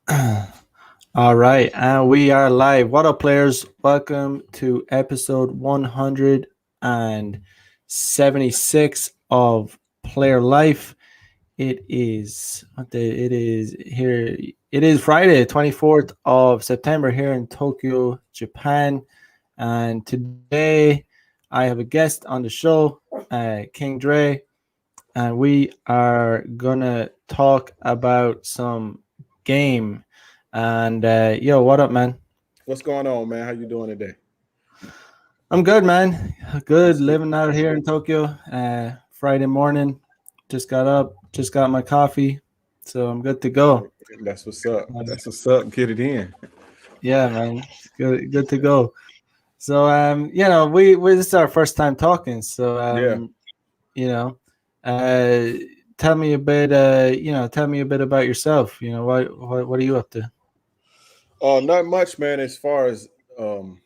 All right, and we are live. What up, players? Welcome to episode 176 of Player Life. It is what day? It is here. It is Friday, 24th of September here in Tokyo, Japan. And today I have a guest on the show, King Dre, and we are gonna talk about some game. And yo, what up, man? What's going on, man? How you doing today? I'm good, man. Good That's good. living out here in Tokyo. Friday morning, just got up, just got my coffee, so I'm good to go. That's what's up. Um, That's what's up. Get it in. yeah, man, good to go. So we this is our first time talking. So Yeah. you know, uh, tell me a bit. Tell me a bit about yourself. What are you up to? Not much, man. As far as um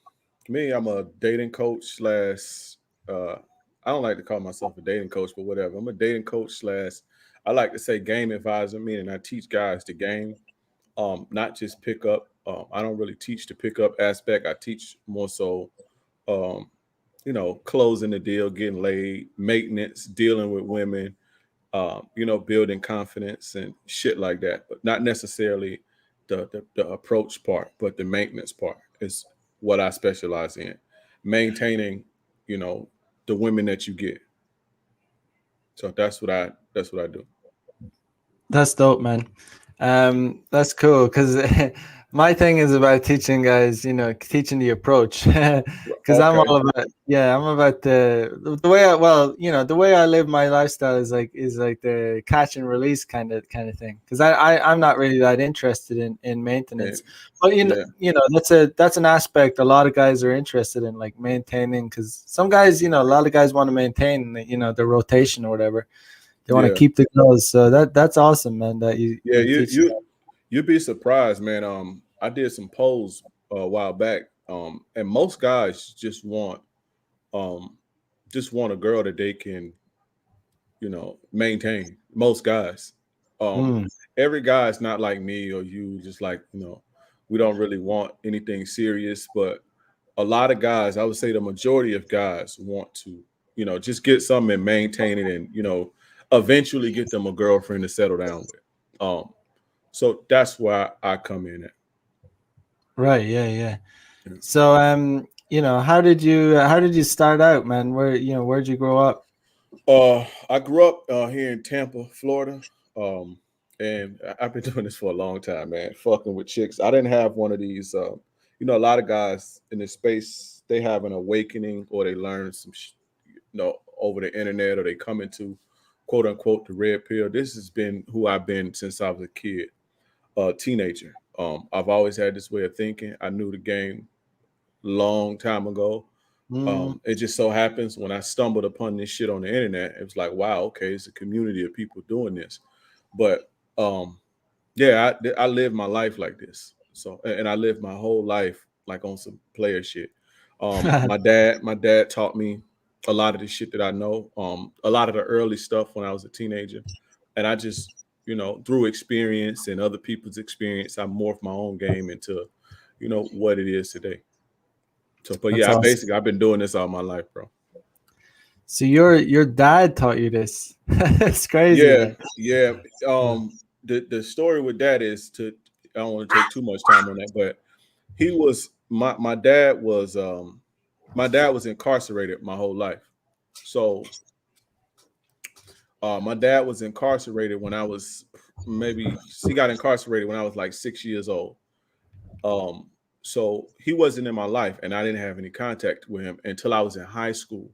me, I'm a dating coach slash. Uh, I don't like to call myself a dating coach, but whatever. I'm a dating coach slash. I like to say game advisor, meaning I teach guys the game, not just pick up. I don't really teach the pickup aspect. I teach more so, um, closing the deal, getting laid, maintenance, dealing with women, building confidence and shit like that, but not necessarily the approach part, but the maintenance part is what I specialize in. Maintaining, you know, the women that you get. So that's what I do. That's dope, man. That's cool because my thing is about teaching guys, teaching the approach. Because I'm Okay. all about, yeah, I'm about the way the way I live my lifestyle is like the catch and release kind of thing. Because I'm not really that interested in And maintenance, but yeah, that's an aspect a lot of guys are interested in, like maintaining. Because some guys, a lot of guys want to maintain, the rotation or whatever. They want to yeah, keep the girls. So that's awesome, man. That yeah. you You teach you that. you'd be surprised, man. I did some polls a while back. And most guys um just want a girl that they can maintain. Most guys. Um, Mm, every guy is not like me or you, just like, we don't really want anything serious, but a lot of guys, I would say the majority of guys want to, just get something and maintain it and, eventually get them a girlfriend to settle down with. So that's why I come in at. right. Yeah. Yeah. So how did you start out, man? Where'd you grow up? I grew up here in Tampa, Florida, um, and I've been doing this for a long time, man. Fucking with chicks. I didn't have one of these. A lot of guys in this space they have an awakening or they learn some, over the internet or they come into quote unquote the red pill. This has been who I've been since I was a kid, teenager. I've always had this way of thinking. I knew the game long time ago. Mm, It just so happens when I stumbled upon this shit on the internet, it was like, wow, okay, it's a community of people doing this. But um, yeah, I live my life like this. So, and I lived my whole life like on some player shit. My dad taught me a lot of the shit that I know. A lot of the early stuff when I was a teenager, and I just, through experience and other people's experience, I morphed my own game into, what it is today. So, but that's yeah, awesome. I've been doing this all my life, bro. So your dad taught you this. It's crazy, Yeah, man. yeah. Yeah. The story with that is to I don't want to take too much time on that, but he was my dad was incarcerated my whole life. So my dad was incarcerated when I was maybe he got incarcerated when I was like 6 years old. Um, so he wasn't in my life, and I didn't have any contact with him until I was in high school.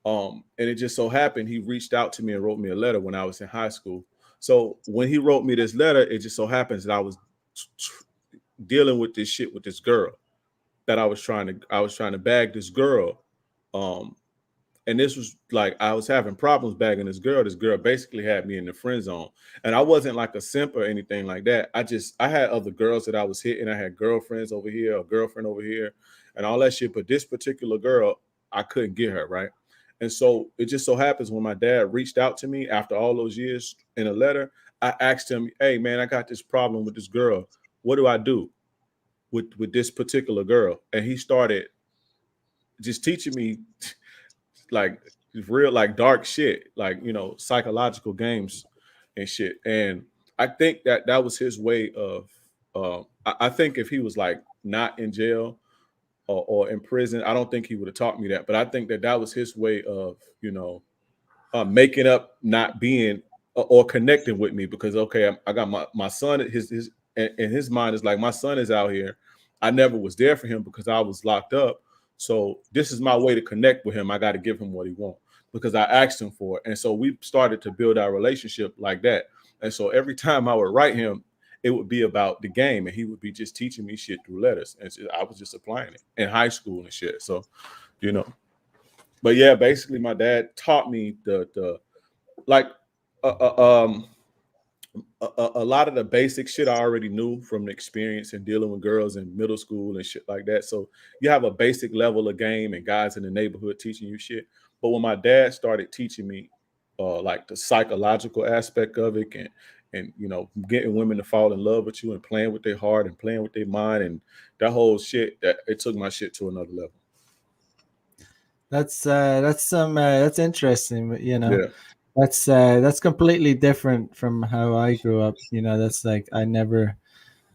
And it just so happened he reached out to me and wrote me a letter when I was in high school. So when he wrote me this letter, it just so happens that I was dealing with this shit with this girl that I was trying to bag this girl. Um, and this was like I was having problems bagging this girl. This girl basically had me in the friend zone, and I wasn't like a simp or anything like that. I had other girls that I was hitting. I had girlfriends over here, a girlfriend over here, and all that shit. But this particular girl, I couldn't get her right. And so it just so happens when my dad reached out to me after all those years in a letter, I asked him, "Hey man, I got this problem with this girl. what do I do with this particular girl? And he started just teaching me like real like dark shit, like psychological games and shit. And I think that was his way of. I think if he was like not in jail or in prison, I don't think he would have taught me that. But I think that was his way of making up not being or connecting with me because okay, I got my son. His in his mind is like my son is out here. I never was there for him because I was locked up. So this is my way to connect with him. I got to give him what he wants because I asked him for it. And so we started to build our relationship like that. And so every time I would write him, it would be about the game, and he would be just teaching me shit through letters, and I was just applying it in high school and shit. So, you know, but yeah, basically, my dad taught me the like uh, uh, um a lot of the basic shit I already knew from the experience and dealing with girls in middle school and shit like that. So you have a basic level of game and guys in the neighborhood teaching you shit. But when my dad started teaching me like the psychological aspect of it and getting women to fall in love with you and playing with their heart and playing with their mind and that whole shit, that it took my shit to another level. That's interesting. Yeah. That's completely different from how I grew up. That's like I never.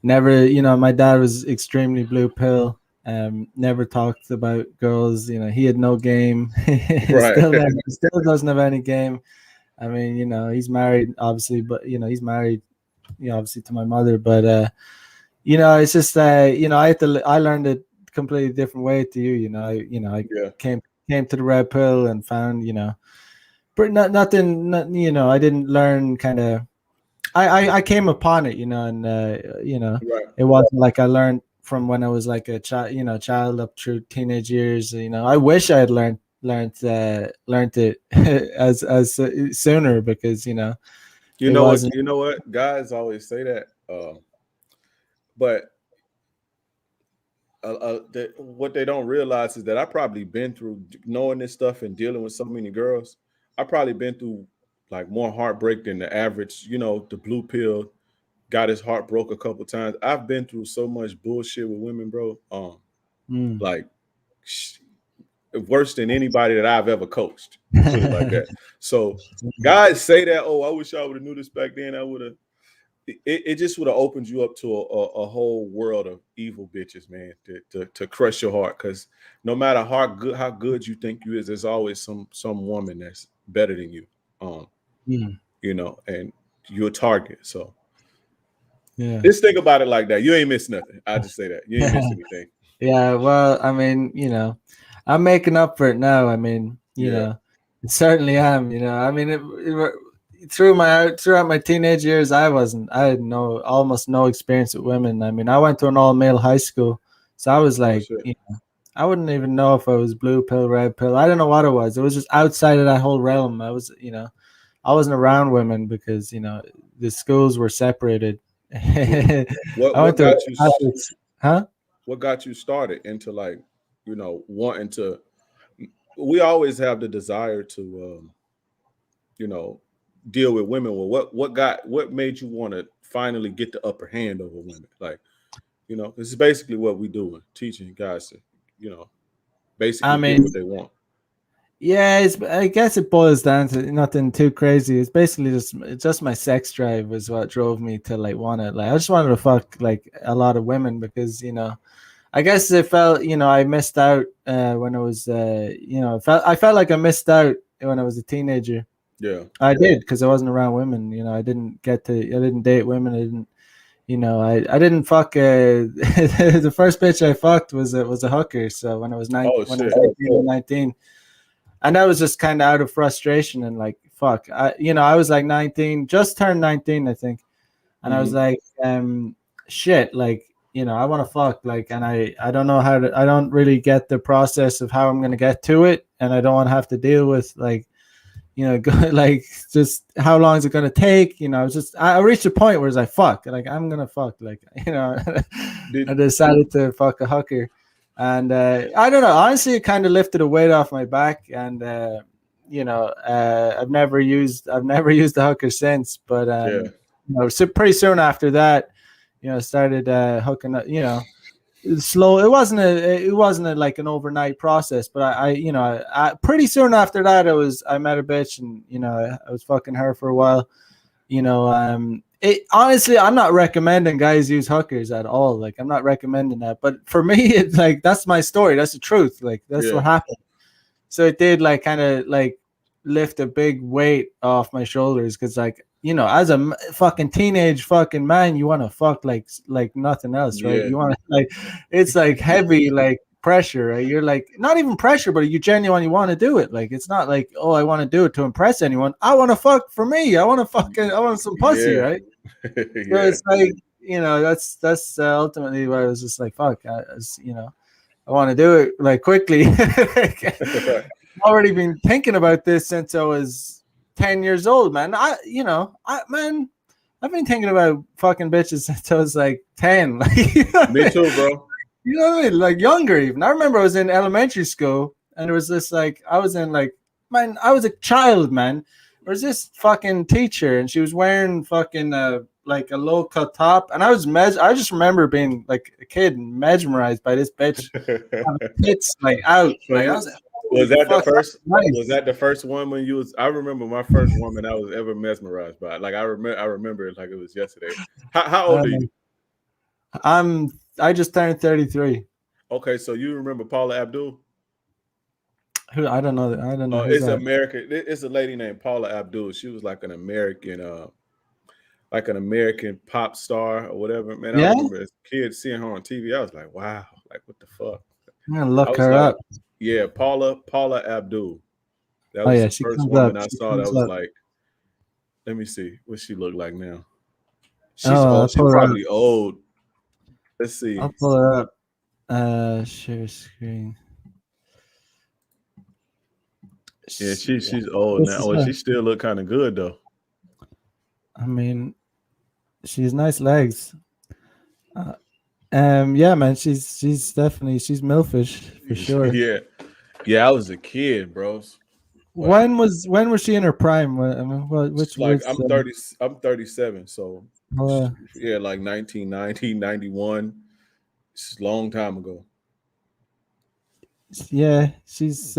My dad was extremely blue pill. Never talked about girls. He had no game. Right. Still doesn't have any game. I mean, he's married, obviously, but he's married, obviously to my mother. But it's just I learned it completely different way to you. I Yeah. came to the red pill and found nothing. I didn't learn kind of. I came upon it, and Right. it wasn't like I learned from when I was like a child up through teenage years. I wish I had learned it as sooner because it wasn't. You know what? Guys always say that. But what they don't realize is that I probably been through knowing this stuff and dealing with so many girls. I probably been through like more heartbreak than the average. The blue pill got his heart broke a couple times. I've been through so much bullshit with women, bro. Like worse than anybody that I've ever coached. Put it like that. So guys say that, oh, I wish I would have knew this back then. I would have. It just would have opened you up to a whole world of evil bitches, man, to crush your heart. Because no matter how good you think you is, there's always some woman that's better than you. And you're a target. So Yeah. just think about it like that. You ain't missed nothing. I just say that. You ain't missed anything. Yeah, well, I mean, I'm making up for it now. I mean, certainly am. I mean, throughout my teenage years, I had almost no experience with women. I mean, I went to an all male high school, so I was like, I wouldn't even know if I was blue pill, red pill. I don't know what it was. It was just outside of that whole realm. I wasn't around women because the schools were separated. What got you? Huh? What got you started into like, wanting to? We always have the desire to, deal with women. Well, what made you want to finally get the upper hand over women? Like, this is basically what we doing, teaching guys to, basically get what they want. Yeah, I guess it boils down to nothing too crazy. It's basically just my sex drive was what drove me to like want to I just wanted to fuck like a lot of women because I guess it felt I missed out when I was I felt like I missed out when I was a teenager. Yeah, I did because I wasn't around women. I didn't date women. I didn't fuck. The first bitch I fucked was a hooker. So when I was 19, and that was just kind of out of frustration and like fuck. I was like 19, just turned 19, I think, and I was like, shit, like I want to fuck, like, and I don't know how to. I don't really get the process of how I'm gonna get to it, and I don't want to have to deal with like. Like just how long is it gonna take? I reached a point where it's like fuck, like I'm gonna fuck, like I decided to fuck a hooker, and I don't know. Honestly, it kind of lifted a weight off my back, and I've never used a hooker since. But so pretty soon after that, started hooking up. Slow. It wasn't like an overnight process, but I pretty soon after that, I met a bitch, and I was fucking her for a while. It honestly, I'm not recommending guys use hookers at all. Like, I'm not recommending that, but for me, it's like that's my story. That's the truth. Like, that's what Yeah. happened. So it did like kind of like lift a big weight off my shoulders because as a fucking teenage fucking man, you want to fuck like nothing else, right? Yeah. You want to like it's like heavy like pressure, right? You're like not even pressure, but you genuinely want to do it. Like it's not like, oh, I want to do it to impress anyone. I want to fuck for me. I want some pussy, Yeah. right? So Yeah. it's like that's ultimately why I was just like, fuck, I want to do it like quickly. Right. Already been thinking about this since I was 10 years old, man. I've been thinking about fucking bitches since I was like 10. Like, Me too, bro. you know what I mean? Like younger even. I remember I was in elementary school and there was this like I was in like man, I was a child, man. There was this fucking teacher and she was wearing fucking like a low cut top and I just remember being like a kid and mesmerized by this bitch having tits like out. So Like I was like, was holy that the fuck, first? that's nice. Was that the first one when you was? I remember my first woman I was ever mesmerized by. Like I remember it like it was yesterday. How old are you? I just turned 33. Okay, so you remember Paula Abdul? Who I don't know. I don't know who's It's that. American. It's a lady named Paula Abdul. She was like an American pop star or whatever. Man, I Yeah, remember as a kid seeing her on TV. I was like, wow, like what the fuck? I'm gonna I look was her like, up. yeah, Paula Abdul. That Oh was yeah, the she first comes up. woman I She saw that comes was up. like, let me see what she look like now. She's Oh, old. She's probably old. Let's see. I'll pull her up. Share screen. Yeah, Yeah, she's old this now. is Oh, her. she still look kind of good though. I mean, she's nice legs. Uh, yeah, man, she's definitely she's milfish for sure. Yeah, yeah. I was a kid, bros. But When was she in her prime? I mean, what it's which like I'm 37, so uh, yeah, like 1990, 91. It's a long time ago. yeah, she's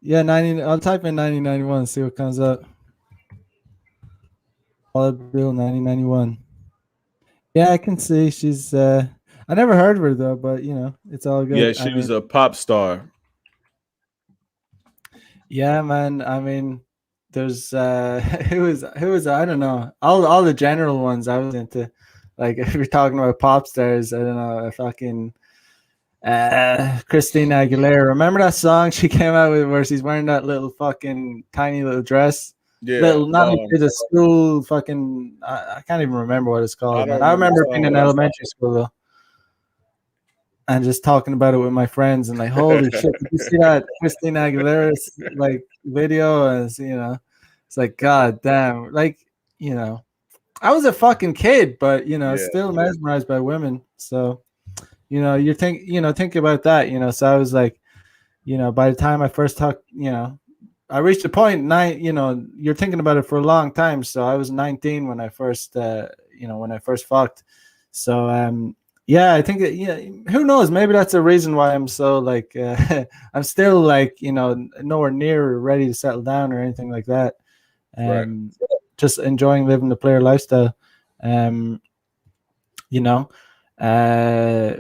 yeah, 90. I'll type in 1991, see what comes up. Paula Bill 1991. Yeah, I can see she's I never heard of her though, but it's all Yeah, good. I she mean, was a pop star. yeah, man. I mean, there's who was I don't know. All the general ones I was into. Like if you're talking about pop stars, I don't know, fucking Christina Aguilera. Remember that song she came out with where she's wearing that little fucking tiny little dress? Yeah, Little, not like the school fucking. I can't even remember what it's I called, don't man. I remember the remember being song, in elementary school though, and just talking about it with my friends, and like, holy shit, did you see that Christina Aguilera's like video? And it's like, god damn, like you know, I was a fucking kid, but yeah, still mesmerized by women. So think about that. So I was like, by the time I first talked, I reached a point nine. You're thinking about it for a long time. So I was 19 when I first, fucked. So yeah, I think who knows? Maybe that's a reason why I'm so like I'm still like nowhere near ready to settle down or anything like that. right. Um, just enjoying living the player lifestyle. Um, you know, uh,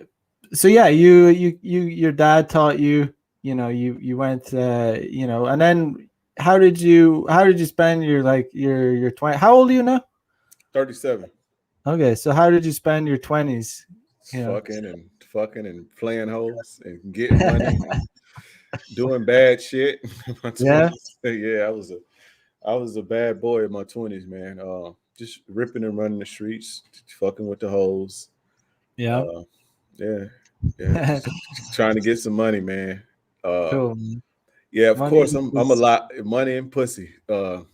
so yeah, your dad taught you. You went. And then how did you spend your 20? How old are you now? 37. Okay, so how did you spend your 20s? You know. Fucking and playing hoes and getting money and doing bad shit. My Yeah. 20s. Yeah, I was a bad boy in my 20s, man. Just ripping and running the streets, fucking with the hoes. Yeah. Uh, yeah, yeah, just trying to get some money, man. Uh, Cool, man. yeah, of Money course, I'm a is lot money and pussy. I'm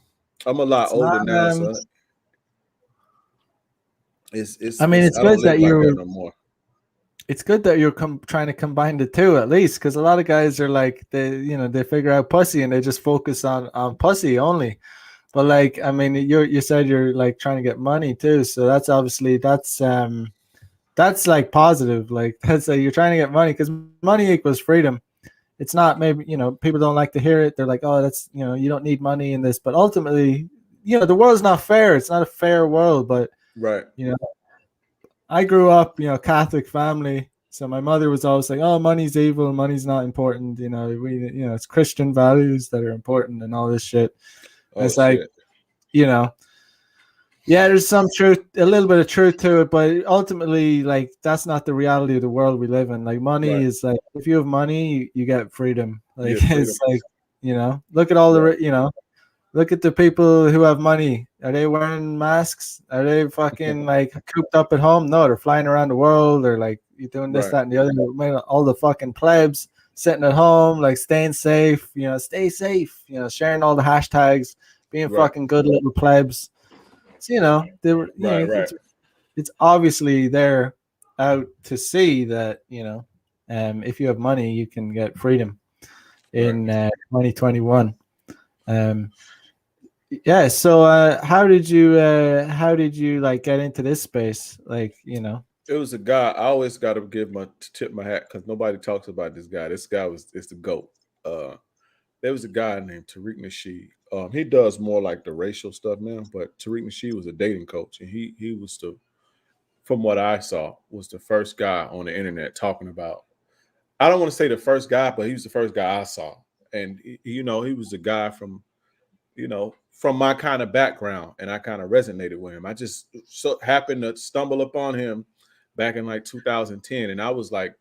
a lot it's not older now, so I mean, it's I don't live like that no more. it's good that you're trying to combine the two at least, because a lot of guys are like they figure out pussy and they just focus on pussy only. But like, I mean, you said you're like trying to get money too, so that's obviously that's like positive. Like that's like you're trying to get money because money equals freedom. It's not maybe people don't like to hear it. They're like, oh, that's you don't need money in this, but ultimately, the world's not fair. It's not a fair world, but Right. you know I grew up, Catholic family. So my mother was always like, "Oh, money's evil. Money's not important. It's Christian values that are important and all this shit." And Oh it's like, shit. you know, yeah, there's some truth, a little bit of truth to it, but ultimately, like, that's not the reality of the world we live in. Like, money Right. is like, if you have money, you get freedom. You Like, get freedom. it's like, look at all Right. look at the people who have money. Are they wearing masks? Are they fucking like cooped up at home? No, they're flying around the world. They're like you doing this, Right. that, and the other. All the fucking plebs sitting at home, like staying safe. Stay safe. Sharing all the hashtags, being Right. fucking good little plebs. So, they were. Right. Right. It's obviously there out to see that if you have money, you can get freedom Right. in 2021. Um, yeah. So, how did you like get into this space? Like. It was a guy. I always got to give my tip my hat because nobody talks about this guy. This guy is the goat. Uh, there was a guy named Tariq Nasheed. He does more like the racial stuff now, but Tariq Nasheed was a dating coach, and he was from what I saw, was the first guy on the internet talking about. I don't want to say the first guy, but he was the first guy I saw, and he was a guy from my kind of background, and I kind of resonated with him. I just so happened to stumble upon him back in like 2010, and I was like,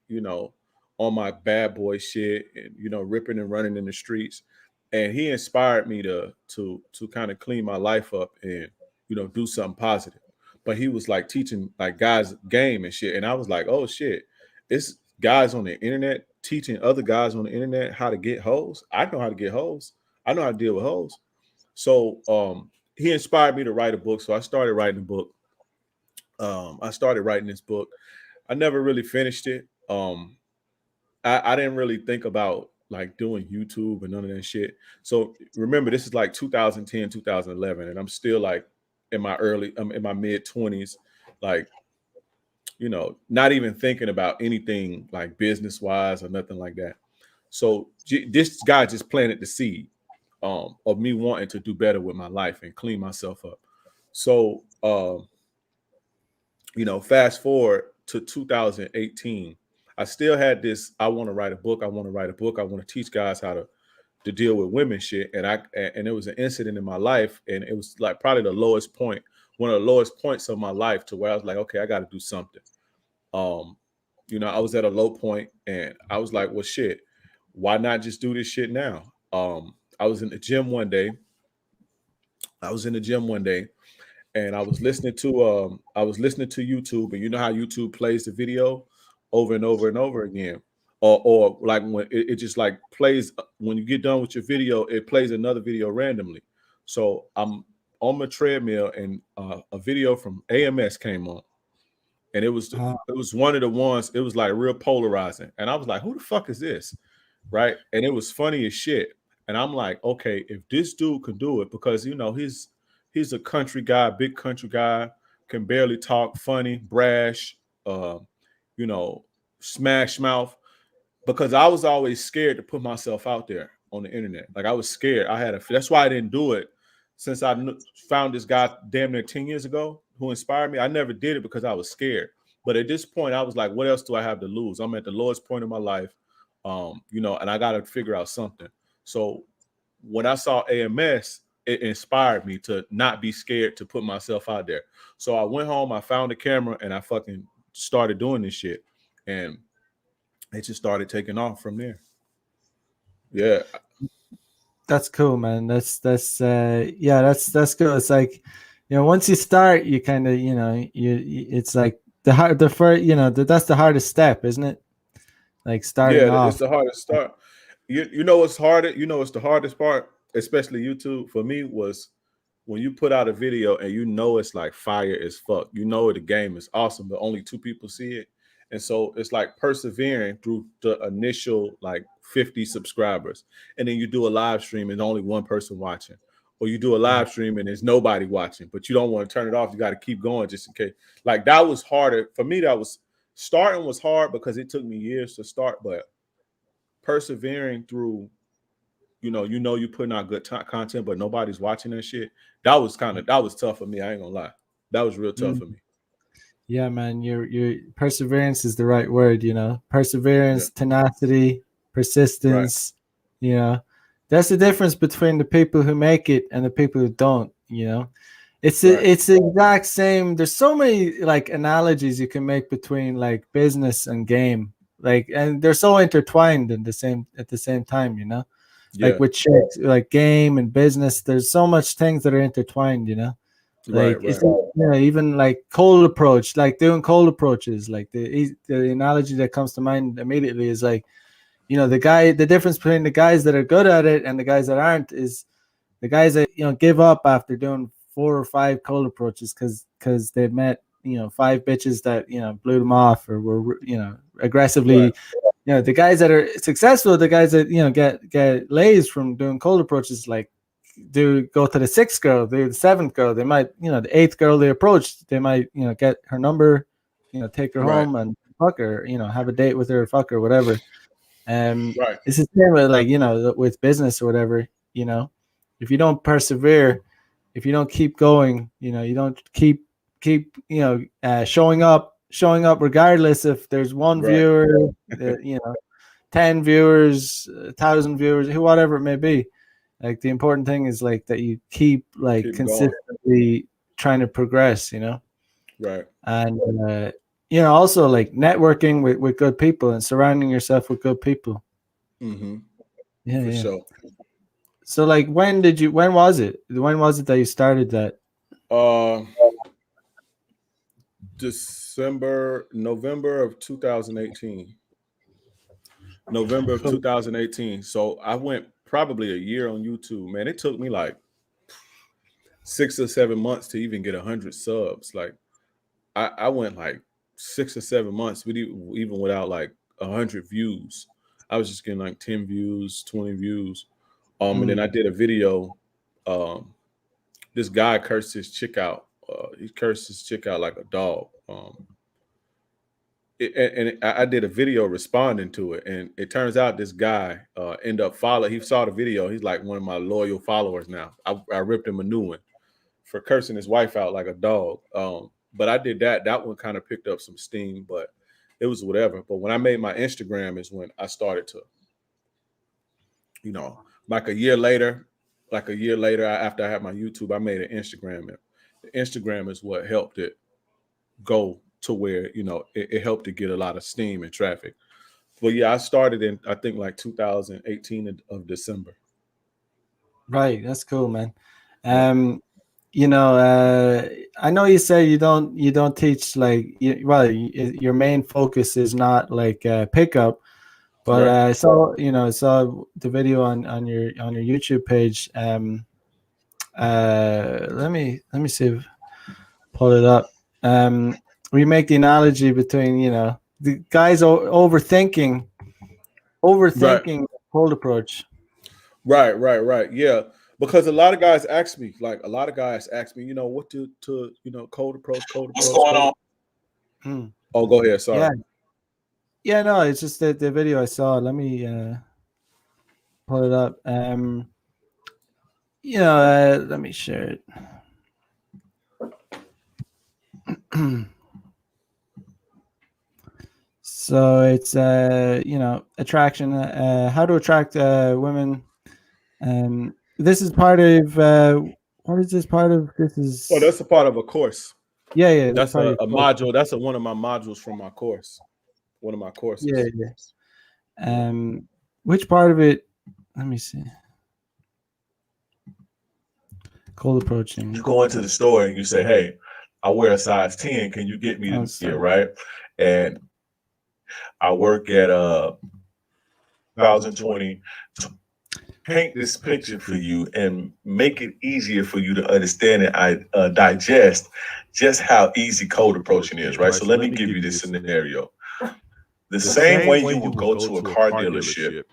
on my bad boy shit, and ripping and running in the streets, and he inspired me to kind of clean my life up and do something positive. But he was like teaching like guys game and shit, and I was like, oh shit, it's guys on the internet teaching other guys on the internet how to get hoes. I know how to get hoes. I know how to deal with hoes. So he inspired me to write a book. So I started writing a book. I started writing this book. I never really finished it. I didn't really think about like doing YouTube and none of that shit. So remember, this is like 2010, 2011, and I'm still like I'm in my mid 20s, like, not even thinking about anything like business wise or nothing like that. So this guy just planted the seed of me wanting to do better with my life and clean myself up. So, fast forward to 2018, I still had this. I want to write a book. I want to write a book. I want to teach guys how to deal with women shit. And it was an incident in my life, and it was like probably the lowest point, one of the lowest points of my life, to where I was like, okay, I got to do something. Um, I was at a low point, and I was like, well, shit, why not just do this shit now? I was in the gym one day. I was in the gym one day, and I was listening to YouTube, and you know how YouTube plays the video over and over and over again, or like when it just like plays when you get done with your video, it plays another video randomly. So I'm on my treadmill, and a video from AMS came on, and it was one of the ones. It was like real polarizing, and I was like, "Who the fuck is this?" Right? And it was funny as shit. And I'm like, okay, if this dude can do it, because he's a country guy, big country guy, can barely talk, funny, brash, uh, you know, smash mouth, because I was always scared to put myself out there on the internet. Like I was scared. That's why I didn't do it. Since found this guy damn near 10 years ago who inspired me, I never did it because I was scared. But at this point, I was like, what else do I have to lose? I'm at the lowest point of my life, and I got to figure out something. So when I saw AMS, it inspired me to not be scared to put myself out there. So I went home, I found a camera, and I fucking started doing this shit. And it just started taking off from there. Yeah, That's cool, man. Yeah, that's cool. It's like, once you start, you kind of, it's like the first, that's the hardest step, isn't it? Like starting yeah, it's off. the hardest start. You know what's harder? You know it's the hardest part, especially YouTube for me, was when you put out a video and it's like fire as fuck. You know the game is awesome, but only two people see it. And so it's like persevering through the initial like 50 subscribers. And then you do a live stream and only one person watching. or you do a live stream and there's nobody watching, but you don't want to turn it off. You got to keep going just in case. Like that was harder for me. That was starting was hard because it took me years to start, but persevering through, you're putting out good content, but nobody's watching that shit. That was tough for me. I ain't gonna lie. That was real tough Mm. for me. Yeah, man, your perseverance is the right word, perseverance, Yeah. tenacity, Right. persistence, you know. That's the difference between the people who make it and the people who don't, Right. It's the exact same. There's so many like analogies you can make between like business and game. Like, and they're so intertwined in the same at the same time, Like Yeah. with chicks, like game and business, there's so much things that are intertwined. Right. Like it's Right. even like cold approach, like doing cold approaches. Like the analogy that comes to mind immediately is like, the difference between the guys that are good at it and the guys that aren't is the guys that give up after doing 4 or 5 cold approaches because they've met 5 bitches that blew them off or were Right. aggressively. The guys that are successful, the guys that get lays from doing cold approaches, like go to the 6th girl, the 7th girl. They might, the 8th girl they approached, they might, get her number, take her Right. home and fuck her, have a date with her, fuck her, whatever. Right. It's the same with like, with business or whatever, if you don't persevere, if you don't keep going, you don't keep, showing up regardless if there's one Right. viewer, 10 viewers, 1,000 viewers, who, whatever it may be. Like the important thing is like that you keep like Keep going. consistently trying to progress, Right. and also like networking with good people and surrounding yourself with good people. Mm-hmm. Yeah, For yeah. sure. So like when was it that you started that? Uh, November of 2018. November of 2018. So I went probably a year on YouTube. Man, it took me like 6 or 7 months to even get 100 subs. Like I went like 6 or 7 months with even without like 100 views. I was just getting like 10 views, 20 views. And then I did a video. Um, this guy cursed his chick out. He cursed his chick out like a dog. I did a video responding to it, and it turns out this guy ended up following. He saw the video. He's like one of my loyal followers now. I ripped him a new one for cursing his wife out like a dog. But I did that. That one kind of picked up some steam, but it was whatever. But when I made my Instagram is when I started to, like a year later after I had my YouTube, I made an Instagram. And the Instagram is what helped it go to where it helped to get a lot of steam and traffic. But yeah, I started in I think like 2018 of December. Right, that's cool, man. Yeah. I know you say you don't teach like your main focus is not like pickup, but Right. I saw the video on your YouTube page. Let me see if pull it up. We make the analogy between the guys overthinking Right. cold approach. Right. Yeah. Because a lot of guys ask me, what cold approach, cold What's approach, going cold. on? Hmm. Oh, go ahead. Sorry. Yeah, yeah, no, it's just the video I saw. Let me pull it up. Let me share it. So it's attraction, how to attract women. This is part of what is this part of? This Oh, is that's a part of a course. yeah, that's That's part of a your course. module. That's one of my modules from my course. One of my Yeah, courses. yeah. Which part of it? Let me see. Cold approaching. You go into the store and you say, "Hey, I wear a size 10. Can you get me Oh, to sorry. get right?" And I work at 2020 to paint this picture for you and make it easier for you to understand and digest just how easy cold approaching is, right? So let me give you this scenario. The same way you will go to a car dealership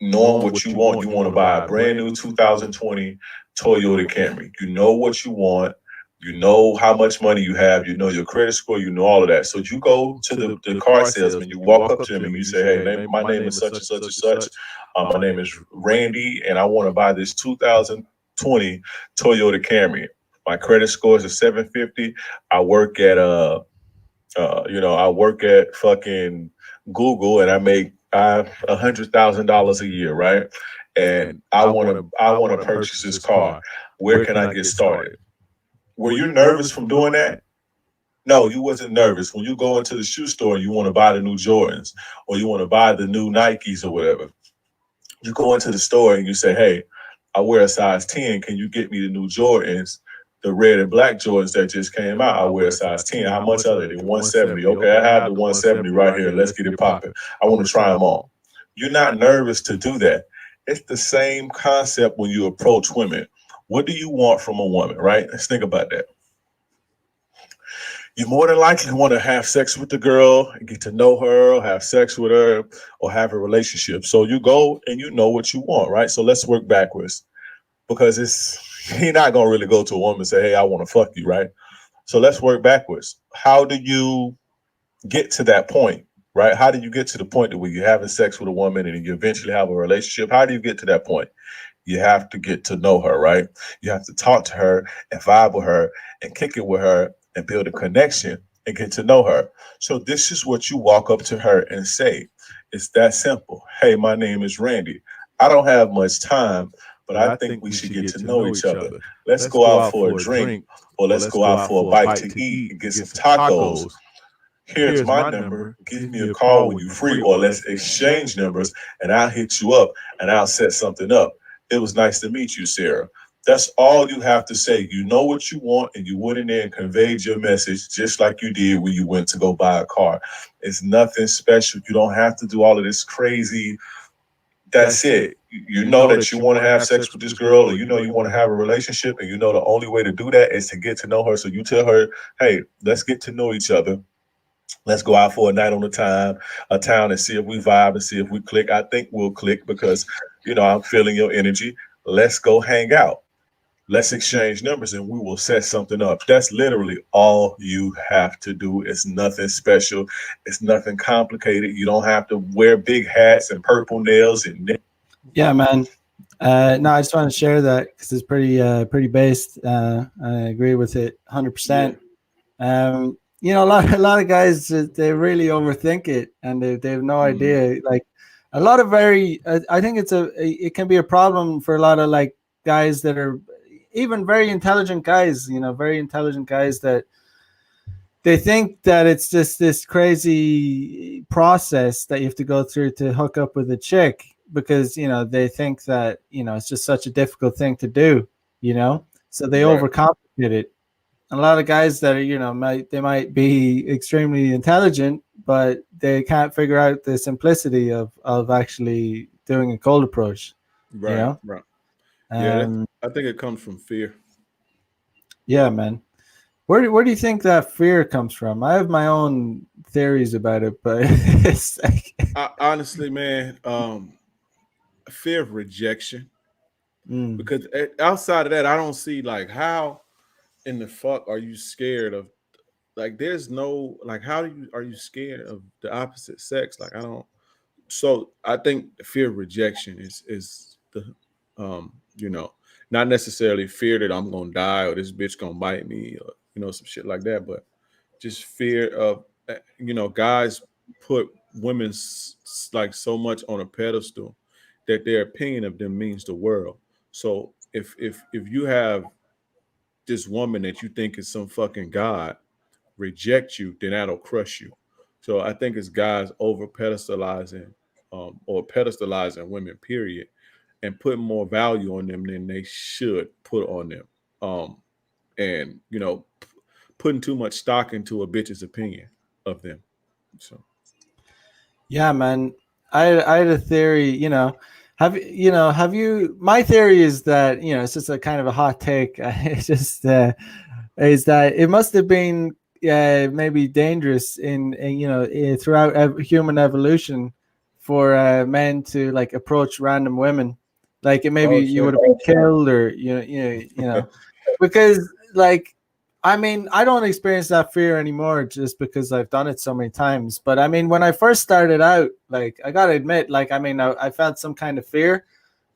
knowing what you want to buy a brand new 2020 Toyota Camry. You know what you want. You know how much money you have. You know your credit score. You know all of that. So you go to the car salesman. You walk up to him and you say, "Hey, my name is such and such and such. My name is Randy, and I want to buy this 2020 Toyota Camry. My credit score is a 750. I work at I work at fucking Google, and I make $100,000 a year, right? And I want to purchase this car. Where can I get started?" Were you nervous from doing that? No, you wasn't nervous. When you go into the shoe store and you want to buy the new Jordans or you want to buy the new Nikes or whatever, you go into the store and you say, "Hey, I wear a size 10. Can you get me the new Jordans, the red and black Jordans that just came out? I wear a size 10. How much are they? They're 170. Okay, I have the 170 right here. Let's get it popping. I want to try them on." You're not nervous to do that. It's the same concept when you approach women. What do you want from a woman, right? Let's think about that. You more than likely want to have sex with the girl and get to know her, or have sex with her, or have a relationship. So you go and you know what you want, right? So let's work backwards, because you're not gonna really go to a woman and say, "Hey, I want to fuck you," right? So let's work backwards. How do you get to that point, right? How do you get to the point that where you're having sex with a woman and you eventually have a relationship? How do you get to that point? You have to get to know her, right? You have to talk to her and vibe with her and kick it with her and build a connection and get to know her. So this is what you walk up to her and say. It's that simple. "Hey, my name is Randy. I don't have much time, but I think we should get to know each other. Let's go out for a drink, or let's go out for a bite to eat and get some tacos. Here's my number. Give me a call when you're free, or let's exchange numbers and I'll hit you up and I'll set something up. It was nice to meet you, Sarah." That's all you have to say. You know what you want, and you went in there and conveyed your message just like you did when you went to go buy a car. It's nothing special. You don't have to do all of this crazy. That's it. You know that you want to have sex with this girl, or you know you want to have a relationship, and you know the only way to do that is to get to know her. So you tell her, "Hey, let's get to know each other. Let's go out for a night on a town, and see if we vibe and see if we click. I think we'll click because, I'm feeling your energy. Let's go hang out. Let's exchange numbers and we will set something up." That's literally all you have to do. It's nothing special. It's nothing complicated. You don't have to wear big hats and purple nails and Yeah, man. No, I just want to share that because it's pretty based. I agree with it 100%. A lot of guys, they really overthink it, and they have no idea. Like a lot of I think it can be a problem for a lot of like guys that are even very intelligent guys, very intelligent guys that they think that it's just this crazy process that you have to go through to hook up with a chick because, they think that, it's just such a difficult thing to do, so they overcomplicate it. A lot of guys that are, they might be extremely intelligent, but they can't figure out the simplicity of actually doing a cold approach. Right. Yeah, I think it comes from fear. Yeah, man. Where do you think that fear comes from? I have my own theories about it, but it's like... honestly, man, fear of rejection. Because outside of that, I don't see like how in the fuck are you scared of, like, there's no, like, are you scared of the opposite sex? Like, I don't. So I think the fear of rejection is the not necessarily fear that I'm gonna die or this bitch gonna bite me or some shit like that, but just fear of guys put women's like so much on a pedestal that their opinion of them means the world. So if you have this woman that you think is some fucking god reject you, then that'll crush you. So I think it's guys over pedestalizing or pedestalizing women, period, and putting more value on them than they should put on them. And putting too much stock into a bitch's opinion of them. So yeah, man. I had a theory, have you my theory is that, it's just a kind of a hot take. It's just is that it must have been maybe dangerous in throughout human evolution for men to like approach random women, like maybe Oh you would shit. have been killed, or because like I mean, I don't experience that fear anymore just because I've done it so many times. But I mean, when I first started out, like I gotta admit, like I mean, I felt some kind of fear.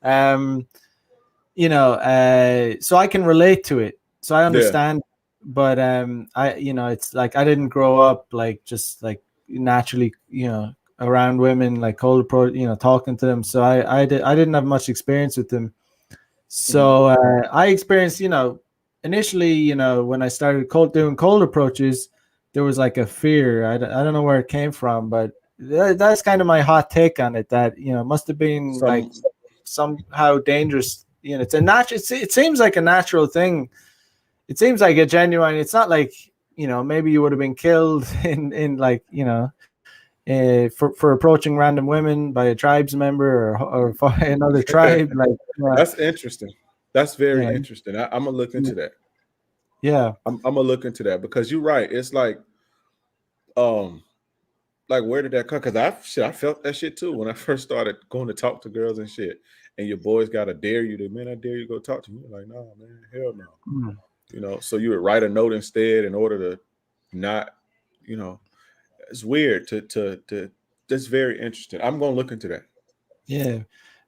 Um, so I can relate to it. So I Yeah. understand. But it's like I didn't grow up like just like naturally, around women, like talking to them. So I didn't have much experience with them. Mhm. So I experienced, initially, when I started doing cold approaches, there was like a fear. I don't know where it came from, but that's kind of my hot take on it. That must have been like Some somehow dangerous. It's a natural. It seems like a natural thing. It seems like a genuine. It's not like maybe you would have been killed in like for approaching random women by a tribes member or another tribe. Like That's interesting. That's very yeah, interesting. I'm gonna look yeah, into that. yeah. I'm gonna look into that because you're right. It's um, like where did that come? Because I felt that shit too when I first started going to talk to girls and shit. And your boys gotta dare you to, man, I dare you to go talk to me. You're like, no, man, hell no. Mm. So you would write a note instead in order to not, you know, it's weird to that's very interesting. I'm gonna look into that. Yeah,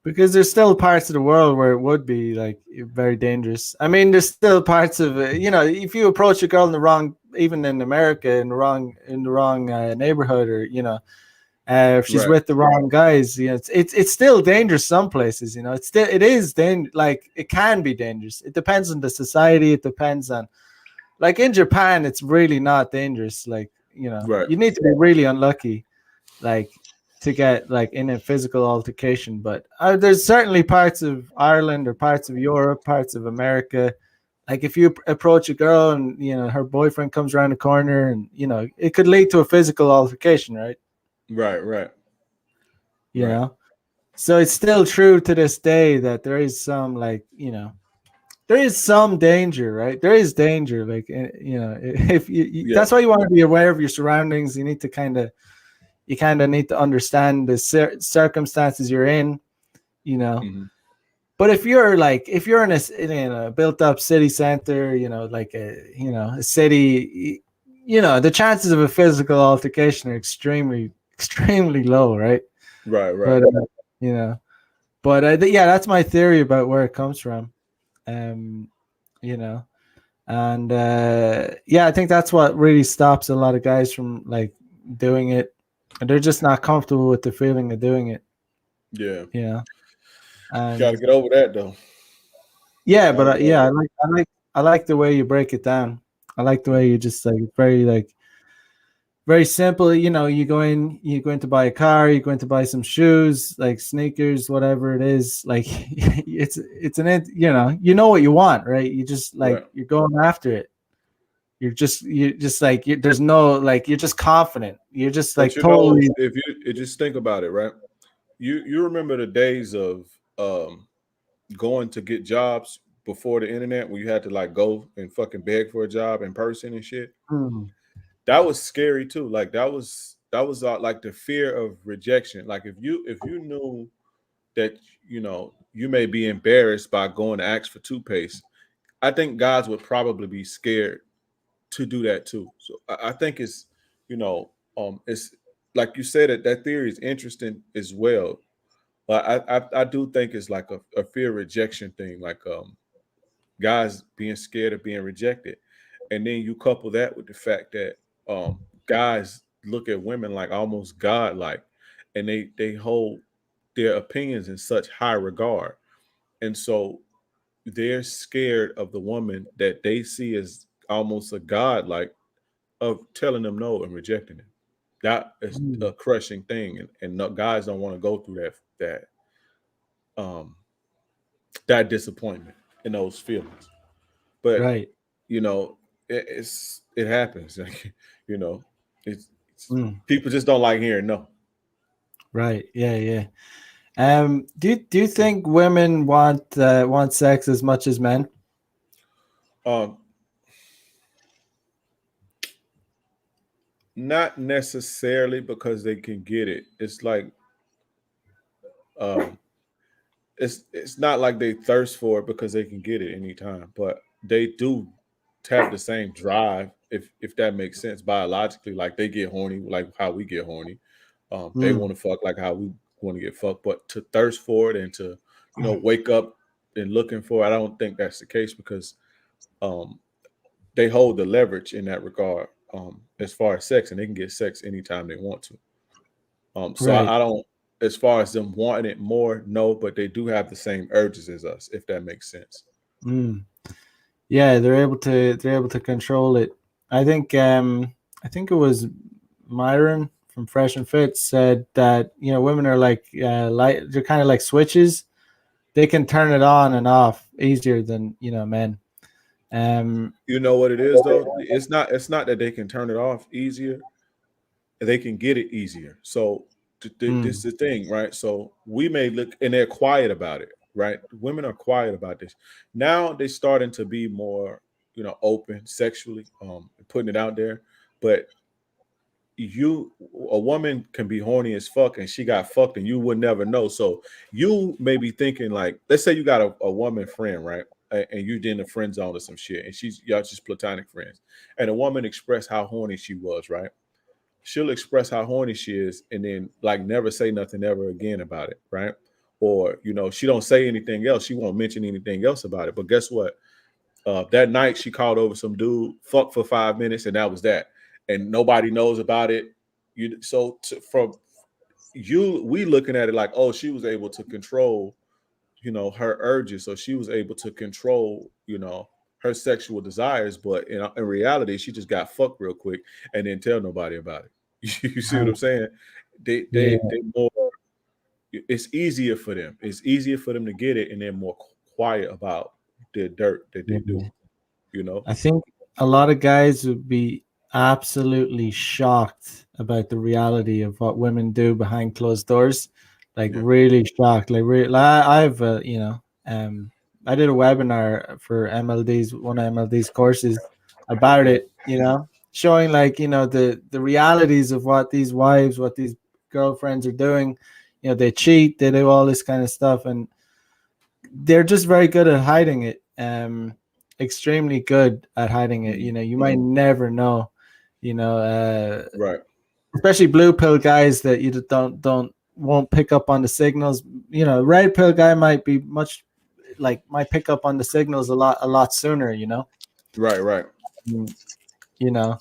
because there's still parts of the world where it would be like very dangerous. I mean, there's still parts of it. If you approach a girl in the wrong, even in America, in the wrong neighborhood, or if she's Right, with the wrong guys, it's still dangerous some places. It is like it can be dangerous. It depends on the society. It depends on, like, in Japan, it's really not dangerous. Like, right, you need to be really unlucky, like, to get like in a physical altercation. But there's certainly parts of Ireland or parts of Europe, parts of America. Like, if you approach a girl and her boyfriend comes around the corner, and it could lead to a physical altercation, right? right, right, You right. know. So it's still true to this day that there is some, like, there is some danger, right? There is danger, like, if Yeah. that's why you want to be aware of your surroundings. You kind of need to understand the circumstances you're in, you know. Hmm. But if you're in a built up city center, like a city, the chances of a physical altercation are extremely extremely low, right? Right, right. But you know, but yeah, that's my theory about where it comes from. Um, you know, and yeah, I think that's what really stops a lot of guys from like doing it, and they're just not comfortable with the feeling of doing it. Yeah. You know, Got to and get over that though. yeah, Got but to get over yeah, that. I like the way you break it down. I like the way you just like very simple. You go in to buy a car, you go in to buy some shoes, like sneakers, whatever it is. Like you know what you want, right? You just like Right. you're going after it. You just like there's no, like, you're just confident. You're just But like totally. if you just think about it, right? You remember the days of um going to get jobs before the internet when you had to like go and fucking beg for a job in person and shit. Mm, That was scary too. Like that was like the fear of rejection. Like if you knew that you may be embarrassed by going to ask for toothpaste, I think guys would probably be scared to do that too. So I think it's like you said, that theory is interesting as well. But I do think it's like a fear rejection thing, like guys being scared of being rejected, and then you couple that with the fact that guys look at women like almost godlike, and they hold their opinions in such high regard, and so they're scared of the woman that they see as almost a god, like, of telling them no and rejecting them. That is mm, a crushing thing, and no, guys don't want to go through um that disappointment and those feelings. But right. you know, it happens. Like, you know, it's Mm, people just don't like hearing no. right. Yeah. Yeah. Do you think women want sex as much as men? Um, Not necessarily because they can get it. It's like Um, it's not like they thirst for it because they can get it anytime, but they do have the same drive, if that makes sense biologically. Like they get horny, like how we get horny. They Mm. want to fuck like how we want to get fucked, but to thirst for it and to wake up and looking for it, I don't think that's the case because um, they hold the leverage in that regard as far as sex, and they can get sex anytime they want to. So Right. I don't, as far as them wanting it more, no, but they do have the same urges as us, if that makes sense. Mm. Yeah, they're able to control it. I think I think it was Myron from Fresh and Fit said that women are like they're kind of like switches. They can turn it on and off easier than men. Um, You know what it is though? It's not that they can turn it off easier. They can get it easier. So this is mm, the thing, right? So we may look, and they're quiet about it, right? Women are quiet about this. Now they're starting to be more, open sexually, putting it out there. But a woman can be horny as fuck and she got fucked and you would never know. So you may be thinking like, let's say you got a woman friend, right? And you in a friend zone or some shit, and y'all just platonic friends, and a woman expressed how horny she was, right? She'll express how horny she is and then like never say nothing ever again about it, right? Or she don't say anything else, she won't mention anything else about it. But guess what? That night she called over some dude, fucked for 5 minutes, and that was that. And nobody knows about it. From we looking at it like, oh, she was able to control, her urges, so she was able to control, her sexual desires. But in reality, she just got fucked real quick and didn't tell nobody about it. You see what I'm saying? They more. It's easier for them. It's easier for them to get it, and they're more quiet about the dirt that they yeah. do. You know. I think a lot of guys would be absolutely shocked about the reality of what women do behind closed doors. Like Yeah. really shocked. I've I did a webinar for MLD's one of MLD's courses about it. Showing the realities of what these wives, what these girlfriends are doing. They cheat, they do all this kind of stuff, and they're just very good at hiding it. Extremely good at hiding it. Mhm. You might never know. You know, uh, Right. especially blue pill guys that you just don't won't pick up on the signals. Red pill guy might be might pick up on the signals a lot sooner. Right. Right. Mm, you know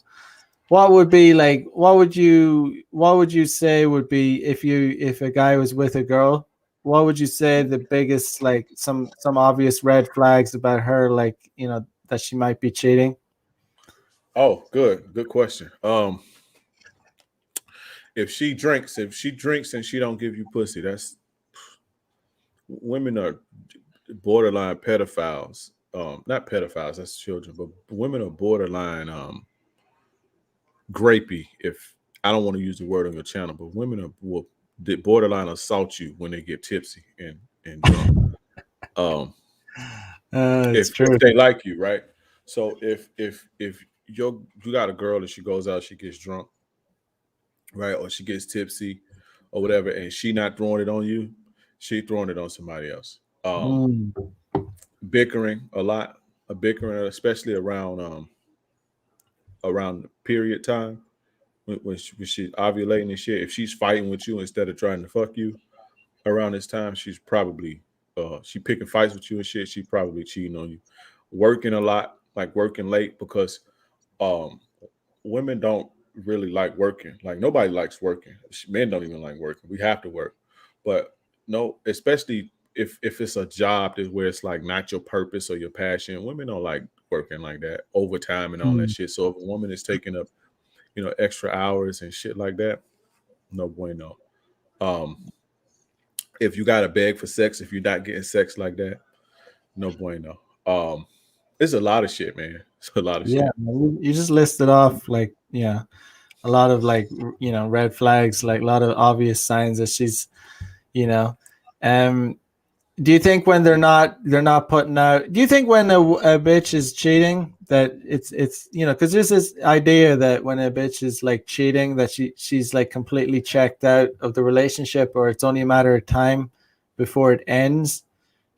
what would be like? What would you say would be if a guy was with a girl? What would you say the biggest some obvious red flags about her, that she might be cheating? Oh, good question. If she drinks and she don't give you pussy, that's women are borderline pedophiles. Not pedophiles, that's children, but women are borderline grapey. If I don't want to use the word on your channel, but women will borderline assault you when they get tipsy and drunk. Um, It's if true. they like you, right? So if you got a girl and she goes out, she gets drunk, right, or she gets tipsy, or whatever, and she not throwing it on you, she throwing it on somebody else. Mm, Bickering a lot, bickering, especially around period time when she's ovulating and shit. If she's fighting with you instead of trying to fuck you around this time, she's probably she picking fights with you and shit. She probably cheating on you. Working a lot, like working late, because um women don't really like working. Like nobody likes working. Men don't even like working. We have to work, but no, especially if it's a job that where it's like not your purpose or your passion. Women don't like working like that, overtime and all that mm, shit. So if a woman is taking up, extra hours and shit like that, no bueno. Um, if you got to beg for sex, if you're not getting sex like that, no bueno. It's a lot of shit, man. It's a lot of yeah, shit. man, you just listed off a lot of red flags, like a lot of obvious signs that she's you know um do you think when they're not putting out, do you think when a bitch is cheating that it's because there's this idea that when a bitch is like cheating that she's like completely checked out of the relationship, or it's only a matter of time before it ends.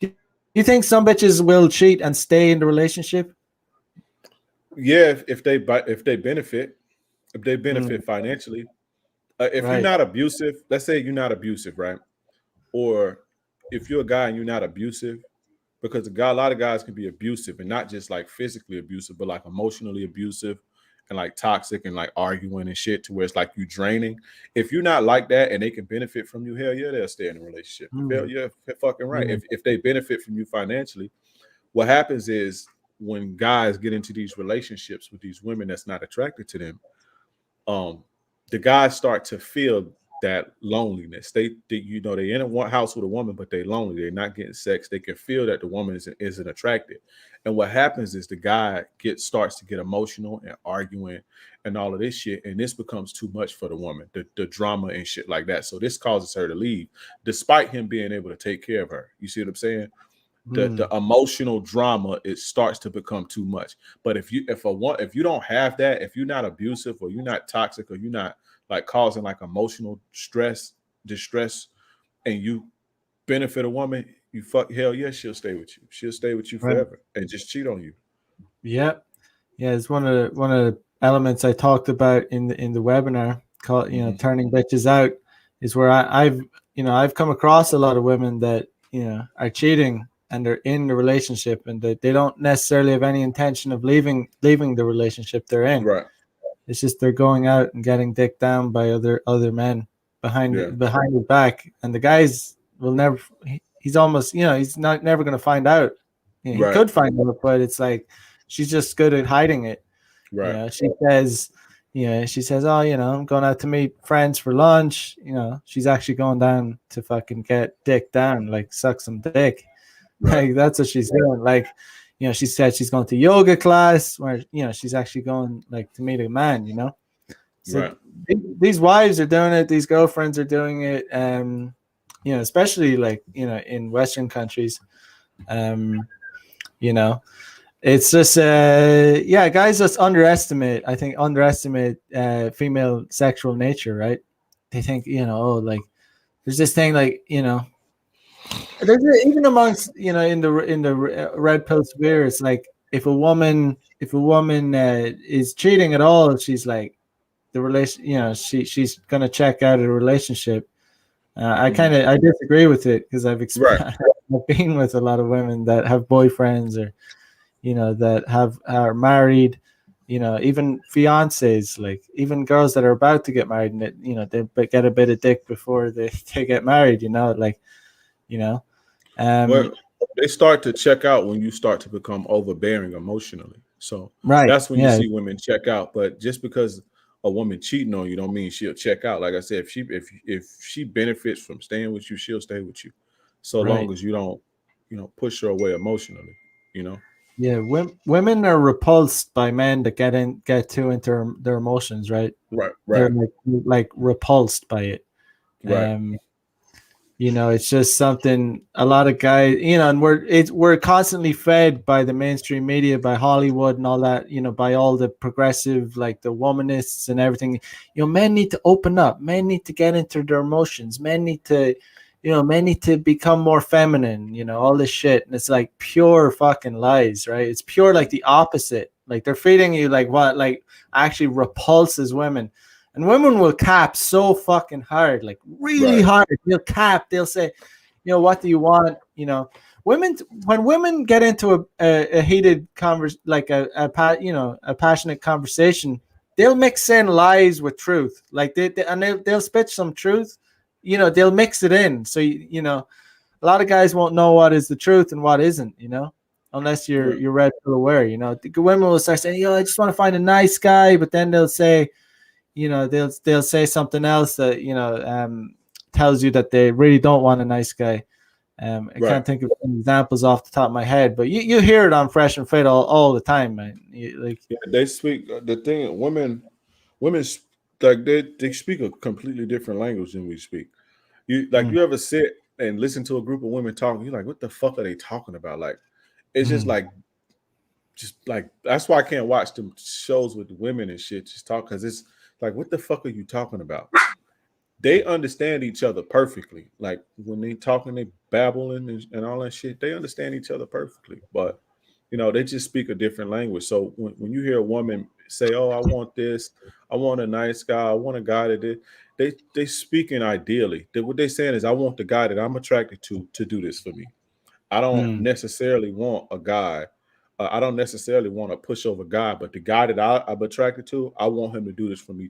Do you think some bitches will cheat and stay in the relationship? Yeah, if they Mm, benefit financially. If you're right. not abusive, let's say you're not abusive, right? Or if you're a guy and you're not abusive, because a lot of guys can be abusive and not just like physically abusive, but like emotionally abusive and like toxic and like arguing and shit to where it's like you draining. If you're not like that and they can benefit from you, hell yeah, they'll stay in a relationship. Hell Mm, yeah, fucking right. yeah. If they benefit from you financially, what happens is when guys get into these relationships with these women that's not attracted to them, um, the guys start to feel that loneliness. They in a one house with a woman, but they lonely. They're not getting sex. They can feel that the woman isn't attractive. And what happens is the guy starts to get emotional and arguing and all of this shit, and this becomes too much for the woman, the drama and shit like that. So this causes her to leave, despite him being able to take care of her. You see what I'm saying? The Mm, emotional drama, it starts to become too much. But if you don't have that, if you're not abusive or you're not toxic or you're not like causing like emotional distress, and you benefit a woman, you fuck hell yeah, she'll stay with you. She'll stay with you right. forever and just cheat on you. Yeah. Yeah. It's one of the elements I talked about in the webinar called, Hmm. turning bitches out, is where I've come across a lot of women that, are cheating and they're in the relationship and they don't necessarily have any intention of leaving the relationship they're in. Right. It's just they're going out and getting dicked down by other men Yeah. behind his back, and the guys will never. He's almost, he's not never going to find out. He Right. could find out, but it's like she's just good at hiding it. Right. She says, oh, I'm going out to meet friends for lunch. She's actually going down to fucking get dick down, like suck some dick. Right. Like that's what she's doing. Like, she said she's going to yoga class where, she's actually going like to meet a man, So Right. these wives are doing it, these girlfriends are doing it, especially like, in Western countries. Um, you know, it's just guys just underestimate female sexual nature, right? They think, like there's this thing like, even amongst, in the red pill sphere, it's like if a woman is cheating at all, she's like the relation, she's gonna check out of the relationship. Hmm. I disagree with it because Right. I've been with a lot of women that have boyfriends, or that are married, even fiancés, like even girls that are about to get married, and they get a bit of dick before they get married, like, you know um Well, they start to check out when you start to become overbearing emotionally. So right, that's when you yeah, see women check out. But just because a woman cheating on you don't mean she'll check out. Like I said, if she benefits from staying with you, she'll stay with you. So long right, as you don't, push her away emotionally, you know. yeah. Women are repulsed by men that get too into their emotions, right? Right, They're right, like repulsed by it. right, um it's just something a lot of guys, and we're constantly fed by the mainstream media, by Hollywood and all that, by all the progressive, like the womanists and everything. Men need to open up, men need to get into their emotions, men need to become more feminine, all this shit. And it's like pure fucking lies, right? It's pure, like the opposite. Like they're feeding you like what, like, actually repulses women. And women will cap so fucking hard, like really right, hard. They'll cap. They'll say, what do you want? When women get into a heated like a passionate conversation, they'll mix in lies with truth. Like they'll spit some truth. They'll mix it in. So a lot of guys won't know what is the truth and what isn't. Unless you're right. you're red pill aware. The women will start saying, I just want to find a nice guy, but then they'll say, they'll say something else that tells you that they really don't want a nice guy. I Right. can't think of any examples off the top of my head, but you hear it on Fresh and Fit all the time, man. Yeah, they speak the thing. Women like they speak a completely different language than we speak. Mm, You ever sit and listen to a group of women talking? You're like, what the fuck are they talking about? Like, it's mm, just like that's why I can't watch them shows with women and shit just talk because it's like, what the fuck are you talking about? they understand each other perfectly. Like when they talking, they babbling and all that shit. They understand each other perfectly, but they just speak a different language. So when you hear a woman say, "Oh, I want this, I want a nice guy, I want a guy that they speaking ideally. What they saying is, I want the guy that I'm attracted to do this for me. I don't Mm, necessarily want a guy. I don't necessarily want a pushover guy, but the guy that I'm attracted to, I want him to do this for me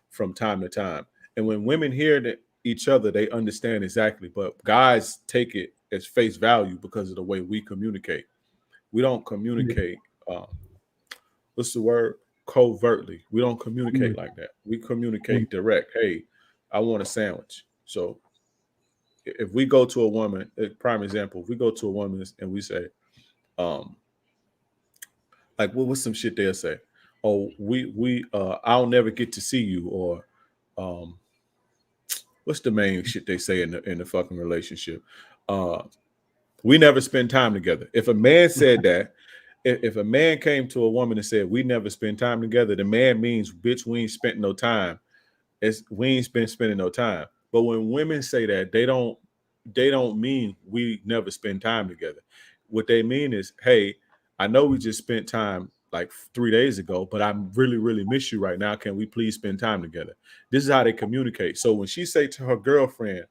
from time to time. And when women hear that each other, they understand exactly. But guys take it as face value because of the way we communicate. We don't communicate. Uh, what's the word? Covertly. We don't communicate mm, like that. We mm, communicate direct. Hey, I want a sandwich. So if we go to a woman, a prime example, if we go to a woman and we say, um, like what's some shit they'll say? Oh, I'll never get to see you, or um, what's the main shit they say in the fucking relationship? Uh, we never spend time together. If a man said that, if a man came to a woman and said we never spend time together, the man means bitch, we ain't spent no time. We ain't been spending no time. But when women say that, they don't mean we never spend time together. What they mean is, hey, I know we just spent time like 3 days ago, but I really, really miss you right now. Can we please spend time together? This is how they communicate. So when she say to her girlfriend,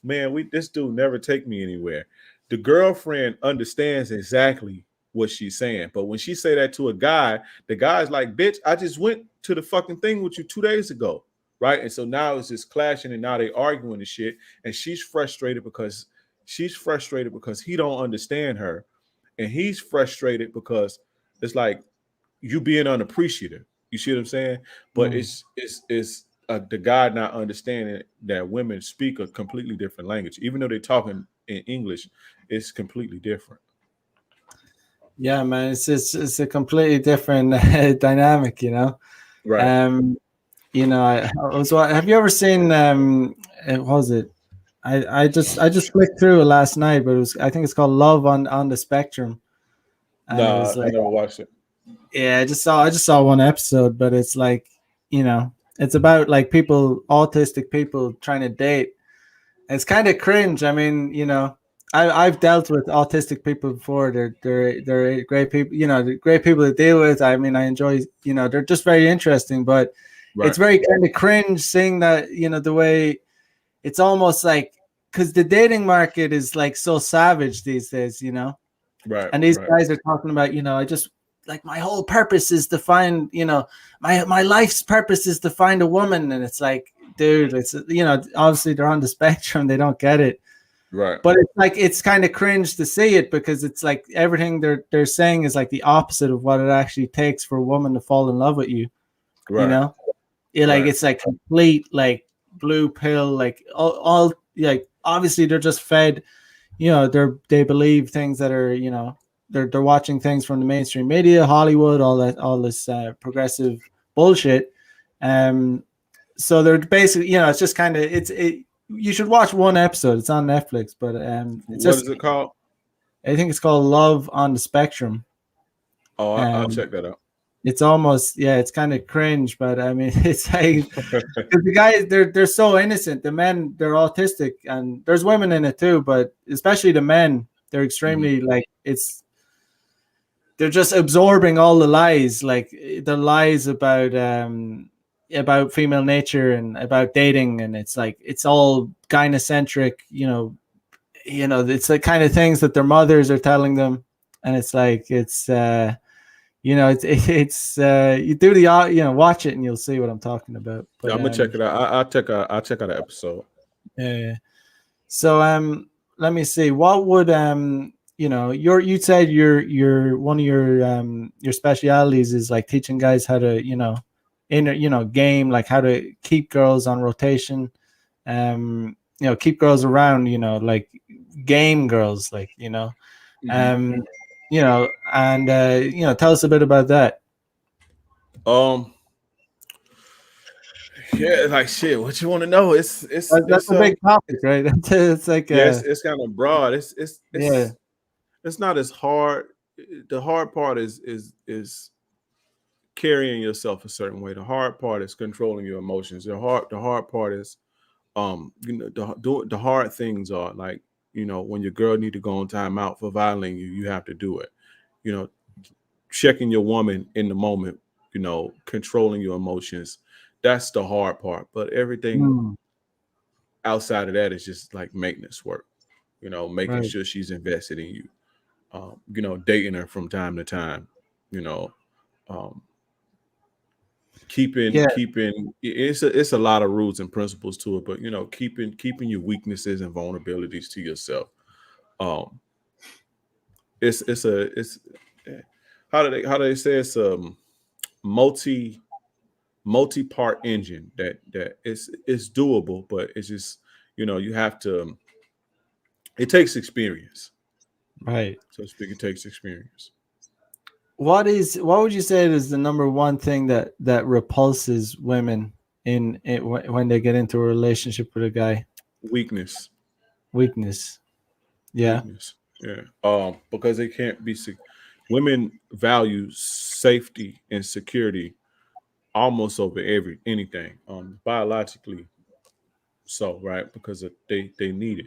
man, this dude never take me anywhere. The girlfriend understands exactly what she's saying. But when she say that to a guy, the guy's like, bitch, I just went to the fucking thing with you 2 days ago. Right. And so now it's just clashing and now they arguing and shit. And she's frustrated because he don't understand her. And he's frustrated because it's like you being unappreciative. You see what I'm saying? But mm. it's the guy not understanding that women speak a completely different language, even though they're talking in English, it's completely different. Yeah, man, it's a completely different dynamic, Right. Um, have you ever seen what was it? I just flicked through it last night, but I think it's called Love on the Spectrum, and it Nah, was I like, never watched it. yeah, I just saw one episode, but it's like, it's about like autistic people trying to date. It's kind of cringe. I mean, I've dealt with autistic people before. They're great people. They're great people to deal with. I mean, I enjoy. They're just very interesting. But it's Right. very kind of cringe seeing that. The way it's almost like, because the dating market is like so savage these days. Right. And these Right. guys are talking about, I just like, my whole purpose is to find, my life's purpose is to find a woman. And it's like, dude, it's, obviously they're on the spectrum. They don't get it. Right. But it's like, it's kind of cringe to see it, because it's like everything they're saying is like the opposite of what it actually takes for a woman to fall in love with you. You Right. know, like, Right. it's like complete, like, blue pill, like all like, obviously they're just fed, they believe things that are, they're watching things from the mainstream media, Hollywood, all this progressive bullshit. Um, so they're basically, it's just kind of, you should watch one episode. It's on Netflix, but it's What just, is it called? I think it's called Love on the Spectrum. Oh, I'll Um, check that out. it's almost, yeah, it's kind of cringe, but I mean, it's like, because the guys, they're so innocent. The men, they're autistic, and there's women in it too, but especially the men, they're Mhm. extremely, like, they're just absorbing all the lies, like the lies about female nature and about dating, and it's like, it's all gynocentric, it's the kind of things that their mothers are telling them, and it's like, you do the, watch it and you'll see what I'm talking about. Yeah, But I'm gonna check it out. I'll check out an episode. yeah, yeah. So let me see. What would you said your one of your specialities is like teaching guys how to, game, like how to keep girls on rotation, keep girls around, like game girls, like, Mhm. um and tell us a bit about that. Um, yeah, like shit. What you want to know? It's it's That's it's a big topic, right? It's like yes, it's kind of broad. It's it's yeah. it's it's not as hard. The hard part is carrying yourself a certain way. The hard part is controlling your emotions. The hard part is the hard things are like, when your girl need to go on timeout for violating you, you have to do it. You know, checking your woman in the moment, controlling your emotions. That's the hard part. But everything Mm, outside of that is just like maintenance work. Making right. sure she's invested in you. Dating her from time to time. You know, um, keeping Yeah. keeping it's a lot of rules and principles to it, but keeping your weaknesses and vulnerabilities to yourself. Um, it's eh, how do they say it's multi multi-part engine that it's doable, but it's just you have to. It takes experience, Right. so to speak. It takes experience. What would you say is the number one thing that repulses women when they get into a relationship with a guy? Weakness, Weakness. Yeah. weakness. Yeah. Because they can't be. Women value safety and security almost over anything. Biologically so, right? Because they need it.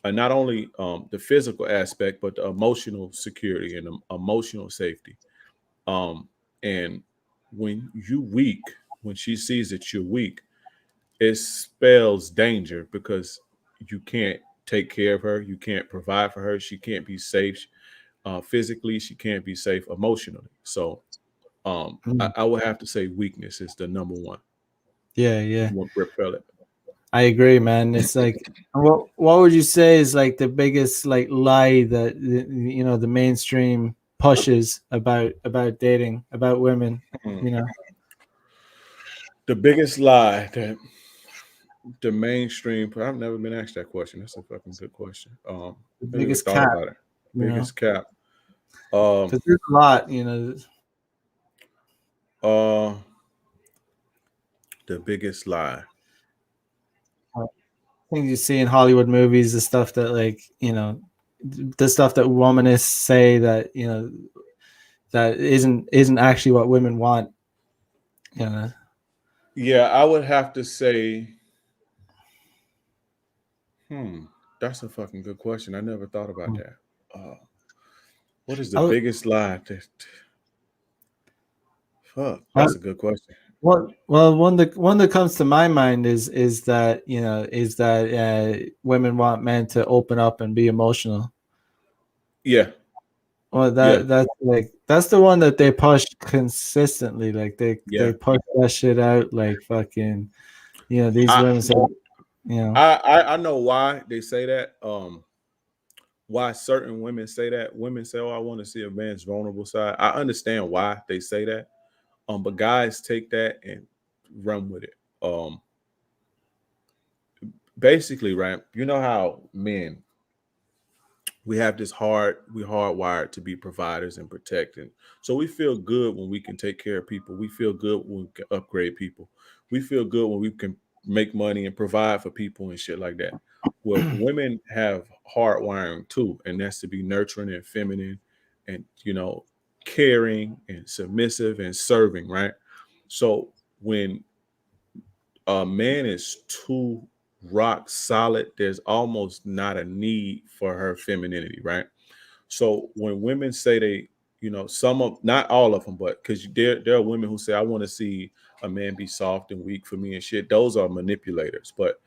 And not only the physical aspect, but the emotional security and the emotional safety. Um, and when you weak, when she sees that you're weak, it spells danger because you can't take care of her, you can't provide for her, she can't be safe physically, she can't be safe emotionally. So Mm. I would have to say weakness is the number one. Yeah, yeah. What repel it. I agree, man. It's like what would you say is like the biggest like lie that the mainstream pushes about dating, about women, Mm. you know, The biggest lie that the mainstream. I've never been asked that question. That's a fucking good question. the I never even biggest thought cap, about it. you know, Biggest cap. Um, because there's a lot, uh, the biggest lie. things you see in Hollywood movies, the stuff that the stuff that womanists say that that isn't actually what women want. You know, Yeah, I would have to say. Hmm, that's a fucking good question. I never thought about that. Uh, what is the I, biggest lie? Fuck, I, that's a good question. well, one that comes to my mind is that women want men to open up and be emotional. Yeah, Well, yeah, that's the one that they push consistently. Like they yeah. push that shit out like fucking. These I women say, you know, I know why they say that. Why certain women say that. Women say, "Oh, I want to see a man's vulnerable side." I understand why they say that. But guys take that and run with it. Basically, right? You know how men we have this we're hardwired to be providers and protecting. So we feel good when we can take care of people. We feel good when we can upgrade people. We feel good when we can make money and provide for people and shit like that. Well, women have hardwiring too, and that's to be nurturing and feminine and caring and submissive and serving, right? So when a man is too rock solid, there's almost not a need for her femininity, right? So when women say some of, not all of them, but because there are women who say, I want to see a man be soft and weak for me and shit. Those are manipulators. But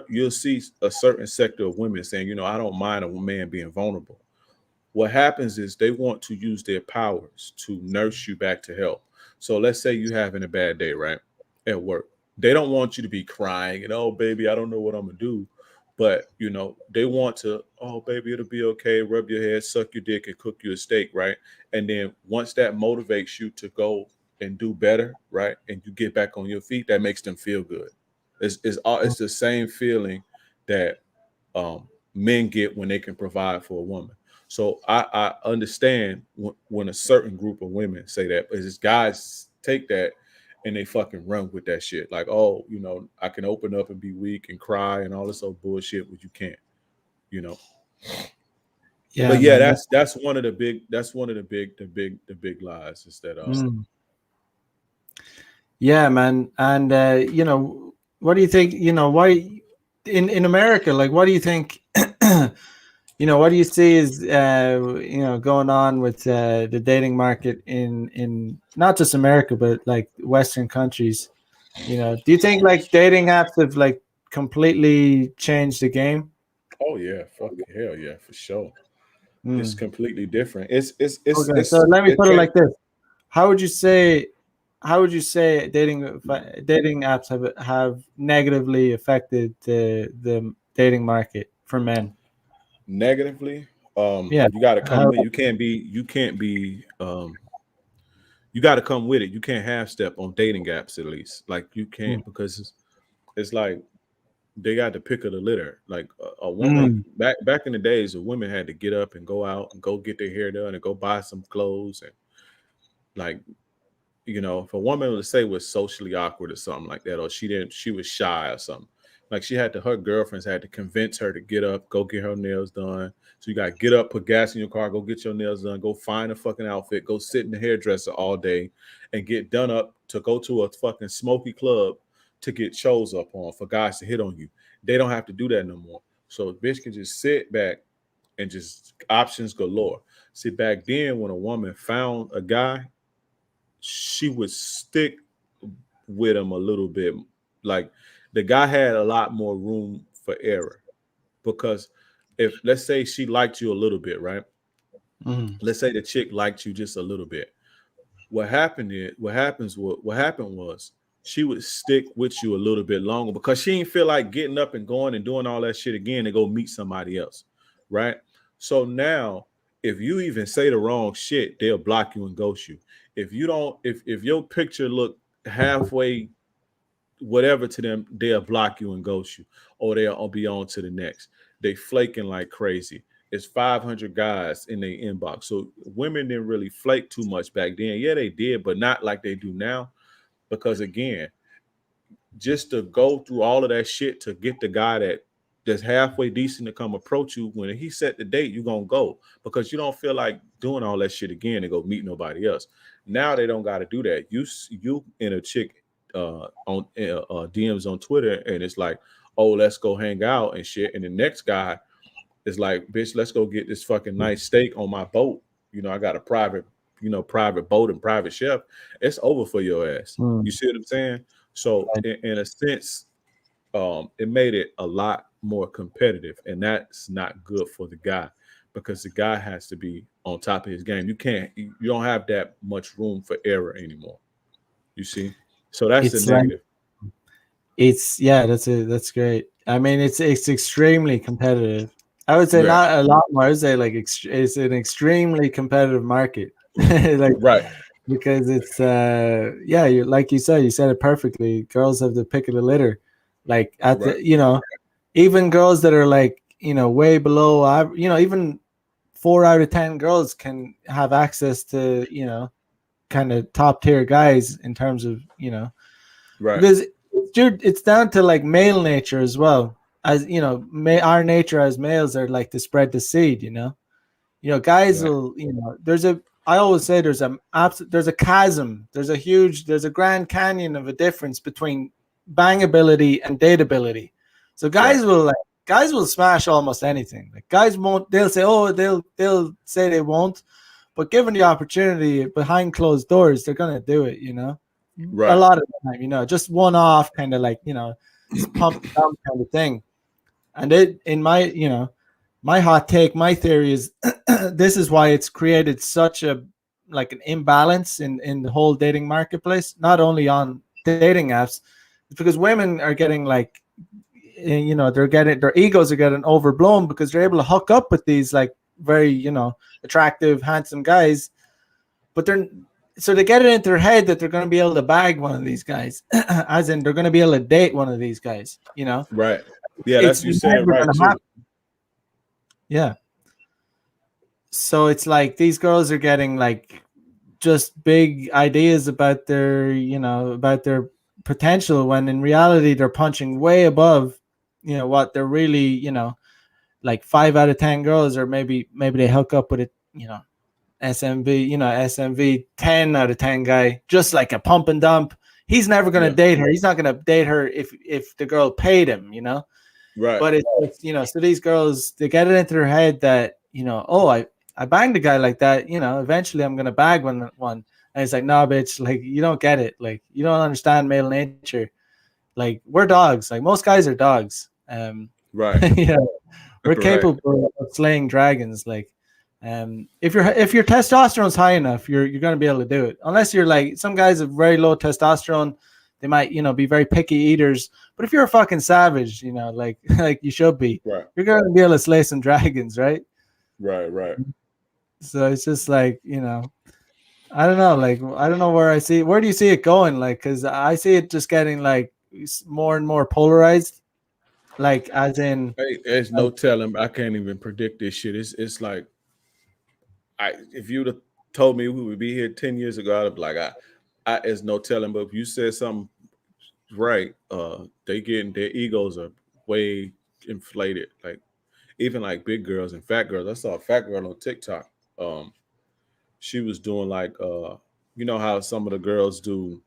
you'll see a certain sector of women saying, I don't mind a man being vulnerable. What happens is they want to use their powers to nurse you back to health. So let's say you're having a bad day, right? At work. They don't want you to be crying and, oh, baby, I don't know what I'm going to do. But, they want to, oh, baby, it'll be okay. Rub your head, suck your dick, and cook you a steak, right? And then once that motivates you to go and do better, right? And you get back on your feet, that makes them feel good. It's the same feeling that men get when they can provide for a woman. So I understand when a certain group of women say that, but it's guys take that and they fucking run with that shit. Like, oh, I can open up and be weak and cry and all this old bullshit, but you can't, you know. yeah, But yeah, man. that's one of the big lies is that Mm. Yeah, man, and what do you think? Why in America? Like, what do you think? What do you see is going on with the dating market in not just America but like Western countries? Do you think like dating apps have like completely changed the game? Oh yeah, fuck hell yeah, for sure. It's Mm. completely different. Okay, so let me It put it can't. like this: How would you say? How would you say dating apps have negatively affected the dating market for men? Negatively, Yeah. you got to come How, with. You got to come with it. You can't half step on dating apps at least. Like you mm, can't because it's like they got the pick of the litter. Like a woman mm, back in the days, a woman had to get up and go out and go get their hair done and go buy some clothes and like if a woman would say was socially awkward or something like that, or she was shy or something, like her girlfriends had to convince her to get up, go get her nails done. So you got to get up, put gas in your car, go get your nails done, go find a fucking outfit, go sit in the hairdresser all day, and get done up to go to a fucking smoky club to get shows up on for guys to hit on you. They don't have to do that no more. So a bitch can just sit back and just options galore. See, back then when a woman found a guy, she would stick with him a little bit. Like the guy had a lot more room for error because if let's say she liked you a little bit, right? mm, Let's say the chick liked you just a little bit. What happened was she would stick with you a little bit longer because she didn't feel like getting up and going and doing all that shit again to go meet somebody else, right? So now if you even say the wrong shit, they'll block you and ghost you. If you don't, if your picture look halfway whatever to them, they'll block you and ghost you, or they'll be on to the next. They flaking like crazy. It's 500 guys in their inbox. So women didn't really flake too much back then. Yeah, they did, but not like they do now. Because again, just to go through all of that shit to get the guy that's halfway decent to come approach you, when he set the date, you're gonna go because you don't feel like doing all that shit again and go meet nobody else. Now they don't got to do that. You and a chick on DMs on Twitter, and it's like, oh, let's go hang out and shit. And the next guy is like, bitch, let's go get this fucking nice steak on my boat. I got a private boat and private chef. It's over for your ass. mm. You see what I'm saying? So in a sense, it made it a lot more competitive, and that's not good for the guy because the guy has to be on top of his game. You don't have that much room for error anymore. You see, so that's the It's like negative. it's yeah, that's great. I mean, it's extremely competitive. I would say Yeah, not a lot more. I would say like it's an extremely competitive market. Like right, because it's yeah, like you said it perfectly. Girls have the pick of the litter. Like at right, the even girls that are like way below even 4 out of 10 girls can have access to kind of top tier guys in terms of right, because dude, it's down to like male nature as well. As our nature as males are like to spread the seed. Guys right, will. There's a. I always say there's a chasm. There's a grand canyon of a difference between bangability and dateability. So right, guys will smash almost anything. Like guys won't. They'll say, oh, they'll say they won't, but given the opportunity behind closed doors, they're gonna do it. A right, lot of the time, just one off kind of like pump and dump kind of thing. And it in my hot take, my theory is this is why it's created such a like an imbalance in the whole dating marketplace, not only on dating apps, it's because women are getting like they're getting their egos are getting overblown because they're able to hook up with these like very attractive handsome guys, but they get it into their head that they're going to be able to bag one of these guys as in they're going to be able to date one of these guys. right. Yeah, It's that's you saying never going right to happen. too. Yeah. So it's like these girls are getting like just big ideas about their potential when in reality they're punching way above what they're really like 5 out of 10 girls, or maybe they hook up with it SMV 10 out of 10 guy, just like a pump and dump, he's never going to Yeah. date her. He's not going to date her if the girl paid him, you know. Right. But it's you know, so these girls, they get it into their head that, you know, oh, I banged a guy like that, you know, eventually I'm going to bag one. And it's like, no, bitch, like, you don't get it. Like, you don't understand male nature. Like, we're dogs. Like, most guys are dogs. Right. Yeah, we're Right. capable of slaying dragons. Like, if your testosterone's high enough, you're gonna be able to do it. Unless you're like, some guys have very low testosterone, they might, you know, be very picky eaters. But if you're a fucking savage, you know, like like you should be, Right. you're gonna be able to slay some dragons, right? Right. So it's just like, you know, I don't know, like, I don't know where do you see it going? Like, because I see it just getting like more and more polarized, like, as in, Hey, there's no telling. I can't even predict this shit. It's like, if you'd have told me we would be here 10 years ago, I'd have been like, there's no telling. But if you said something right, their egos are way inflated. Like, even like big girls and fat girls. I saw a fat girl on TikTok. She was doing like, you know how some of the girls do,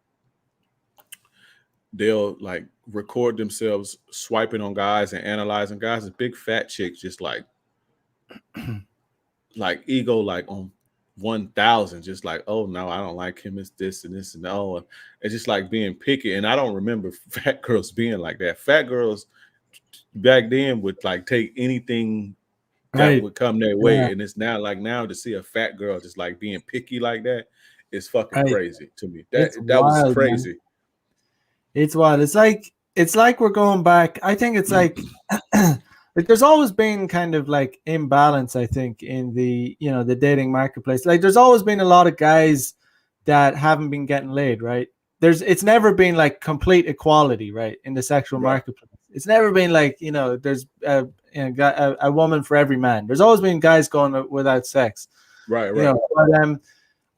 they'll like record themselves swiping on guys and analyzing guys. This big fat chick, just like ego, like on 1,000, just like, oh no, I don't like him. It's this and this and oh, and it's just like being picky. And I don't remember fat girls being like that. Fat girls back then would like take anything that would come their way. Yeah. And it's now to see a fat girl just like being picky like that is fucking Right. crazy to me. It's That was wild, crazy. man. It's wild. It's like we're going back. I think it's like like there's always been kind of like imbalance, I think, in the, you know, the dating marketplace. Like there's always been a lot of guys that haven't been getting laid, right? It's never been like complete equality, right, in the sexual Right. marketplace. It's never been like, you know, there's a woman for every man. There's always been guys going without sex. Right. You know, but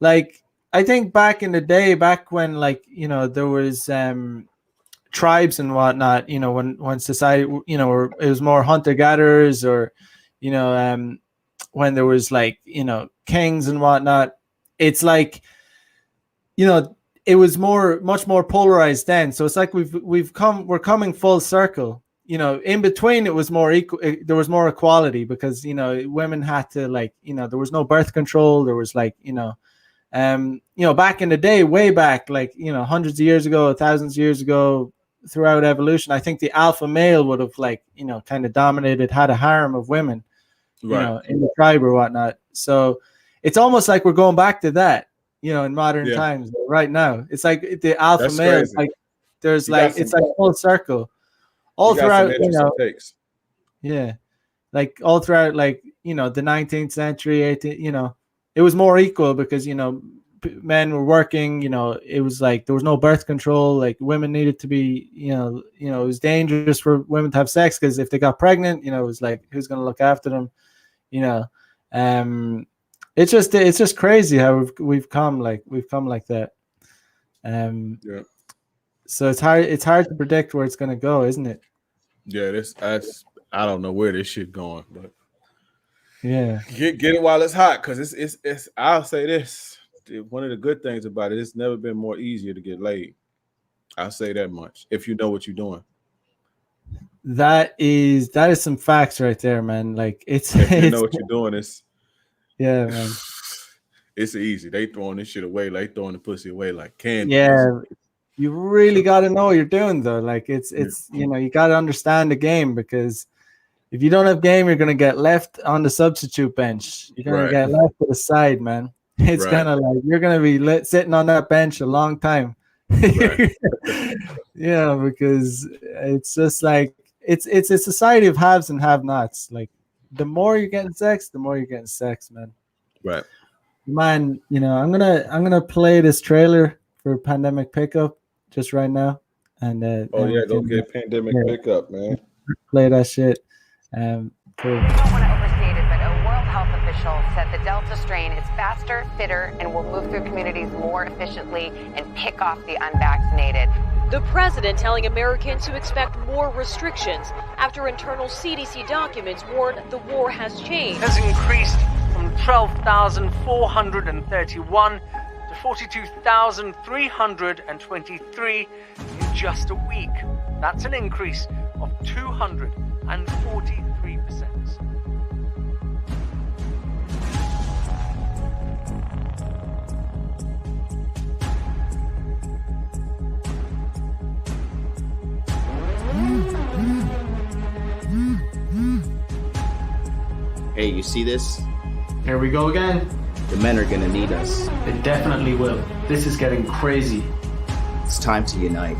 like I think back in the day, back when, like, you know, there was tribes and whatnot, you know, when society, you know, or it was more hunter gatherers, or, you know, when there was like, you know, kings and whatnot, it's like, you know, it was much more polarized then. So it's like we're coming full circle. You know, in between it was more equal. There was more equality because, you know, women had to, like, you know, there was no birth control. There was like, you know, back in the day, way back, like, you know, hundreds of years ago, thousands of years ago, throughout evolution, I think the alpha male would have, like, you know, kind of dominated, had a harem of women, you know, in the tribe or whatnot. So it's almost like we're going back to that, you know, in modern times right now. It's like the alpha male, like there's like, it's like full circle all throughout, you know, yeah, like all throughout, like, you know, the 19th century, 18th, you know, it was more equal because, you know, men were working, you know, it was like there was no birth control, like women needed to be, you know, it was dangerous for women to have sex because if they got pregnant, you know, it was like, who's going to look after them, you know. It's just crazy how we've come like that. So it's hard to predict where it's going to go, isn't it? Yeah, I don't know where this shit going, but yeah, get it while it's hot, because it's I'll say this, one of the good things about it, it's never been more easier to get laid. I'll say that much, if you know what you're doing. That is some facts right there, man. Like if you know what you're doing, it's man. It's easy. They throwing this shit away, like throwing the pussy away like candy. Yeah. You really got to know what you're doing, though. Like it's you know, you got to understand the game, because if you don't have game, you're gonna get left on the substitute bench. You're gonna get left to the side, man. It's gonna, like, you're gonna be sitting on that bench a long time. Yeah, because it's just like it's a society of haves and have-nots. Like the more you're getting sex, the more you're getting sex, man. Right. Man, you know, I'm gonna play this trailer for Pandemic Pickup just right now, and go get Pandemic Pickup, man. Play that shit. Cool. I don't want to overstate it, but a World Health official said the Delta strain is faster, fitter, and will move through communities more efficiently and pick off the unvaccinated. The president telling Americans to expect more restrictions after internal CDC documents warn the war has changed. Has increased from 12,431 to 42,323 in just a week. That's an increase of 243%. Hey, you see this? Here we go again. The men are gonna need us. They definitely will. This is getting crazy. It's time to unite.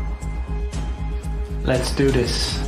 Let's do this.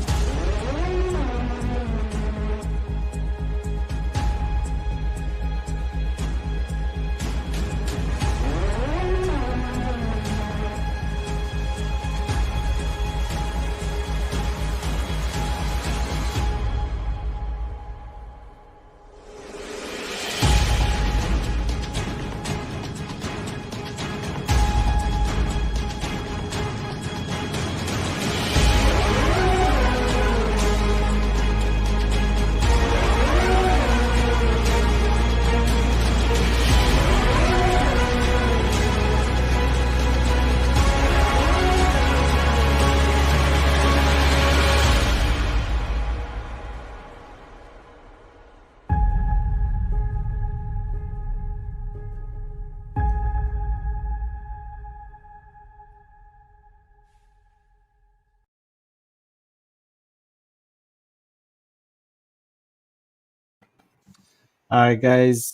All right, guys.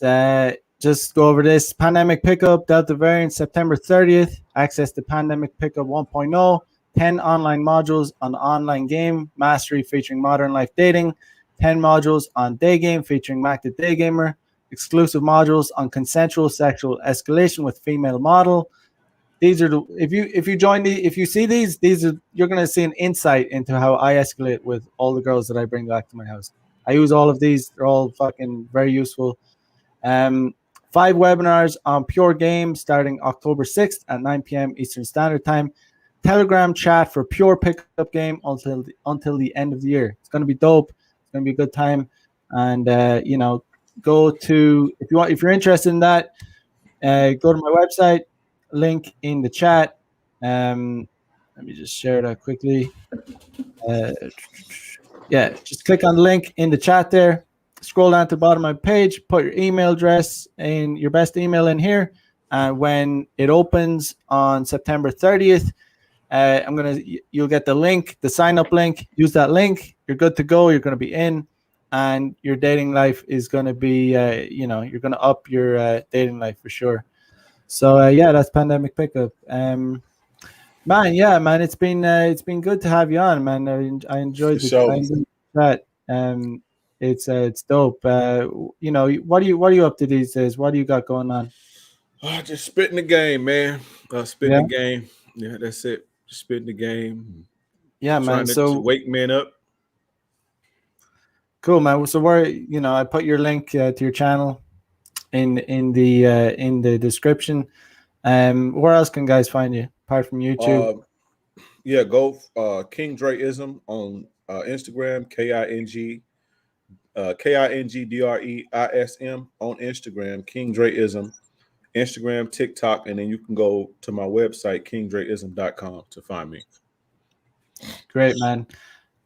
Just go over this. Pandemic Pickup, Delta variant, September 30th. Access to Pandemic Pickup 1.0. 10 online modules on online game mastery featuring modern life dating. 10 modules on day game featuring Mac the Day Gamer. Exclusive modules on consensual sexual escalation with female model. These are the if you see these are you're gonna see an insight into how I escalate with all the girls that I bring back to my house. I use all of these. They're all fucking very useful. 5 webinars on Pure Game starting October 6th at 9 p.m. Eastern Standard Time. Telegram chat for Pure Pickup Game until the end of the year. It's going to be dope. It's going to be a good time. And, go to, if you're interested in that, go to my website, link in the chat. Let me just share that quickly. Just click on the link in the chat there. Scroll down to the bottom of my page, put your email address in, your best email in here. And when it opens on September 30th, you'll get the link, the sign up link. Use that link. You're good to go. You're going to be in, and your dating life is going to be, you're going to up your dating life for sure. So that's Pandemic Pickup. Man, it's been good to have you on, man. I enjoyed that. It's dope. What are you up to these days? What do you got going on? Just spitting the game, man. The game. Yeah, that's it. Just spitting the game. Yeah, man. To wake men up. Cool, man. So I put your link to your channel in the description. Where else can guys find you apart from YouTube? Go King Dreism on Instagram, KINGDREISM on Instagram, King Dreism, Instagram, TikTok, and then you can go to my website, kingdreism.com to find me. Great, man.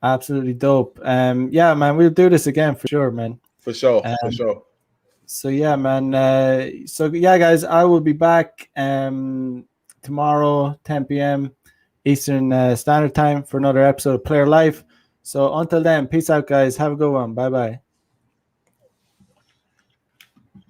Absolutely dope. Man, we'll do this again for sure, man. For sure. So yeah, man. Guys, I will be back tomorrow, 10 p.m. Eastern Standard Time for another episode of Player Life. So until then, peace out, guys. Have a good one. Bye-bye.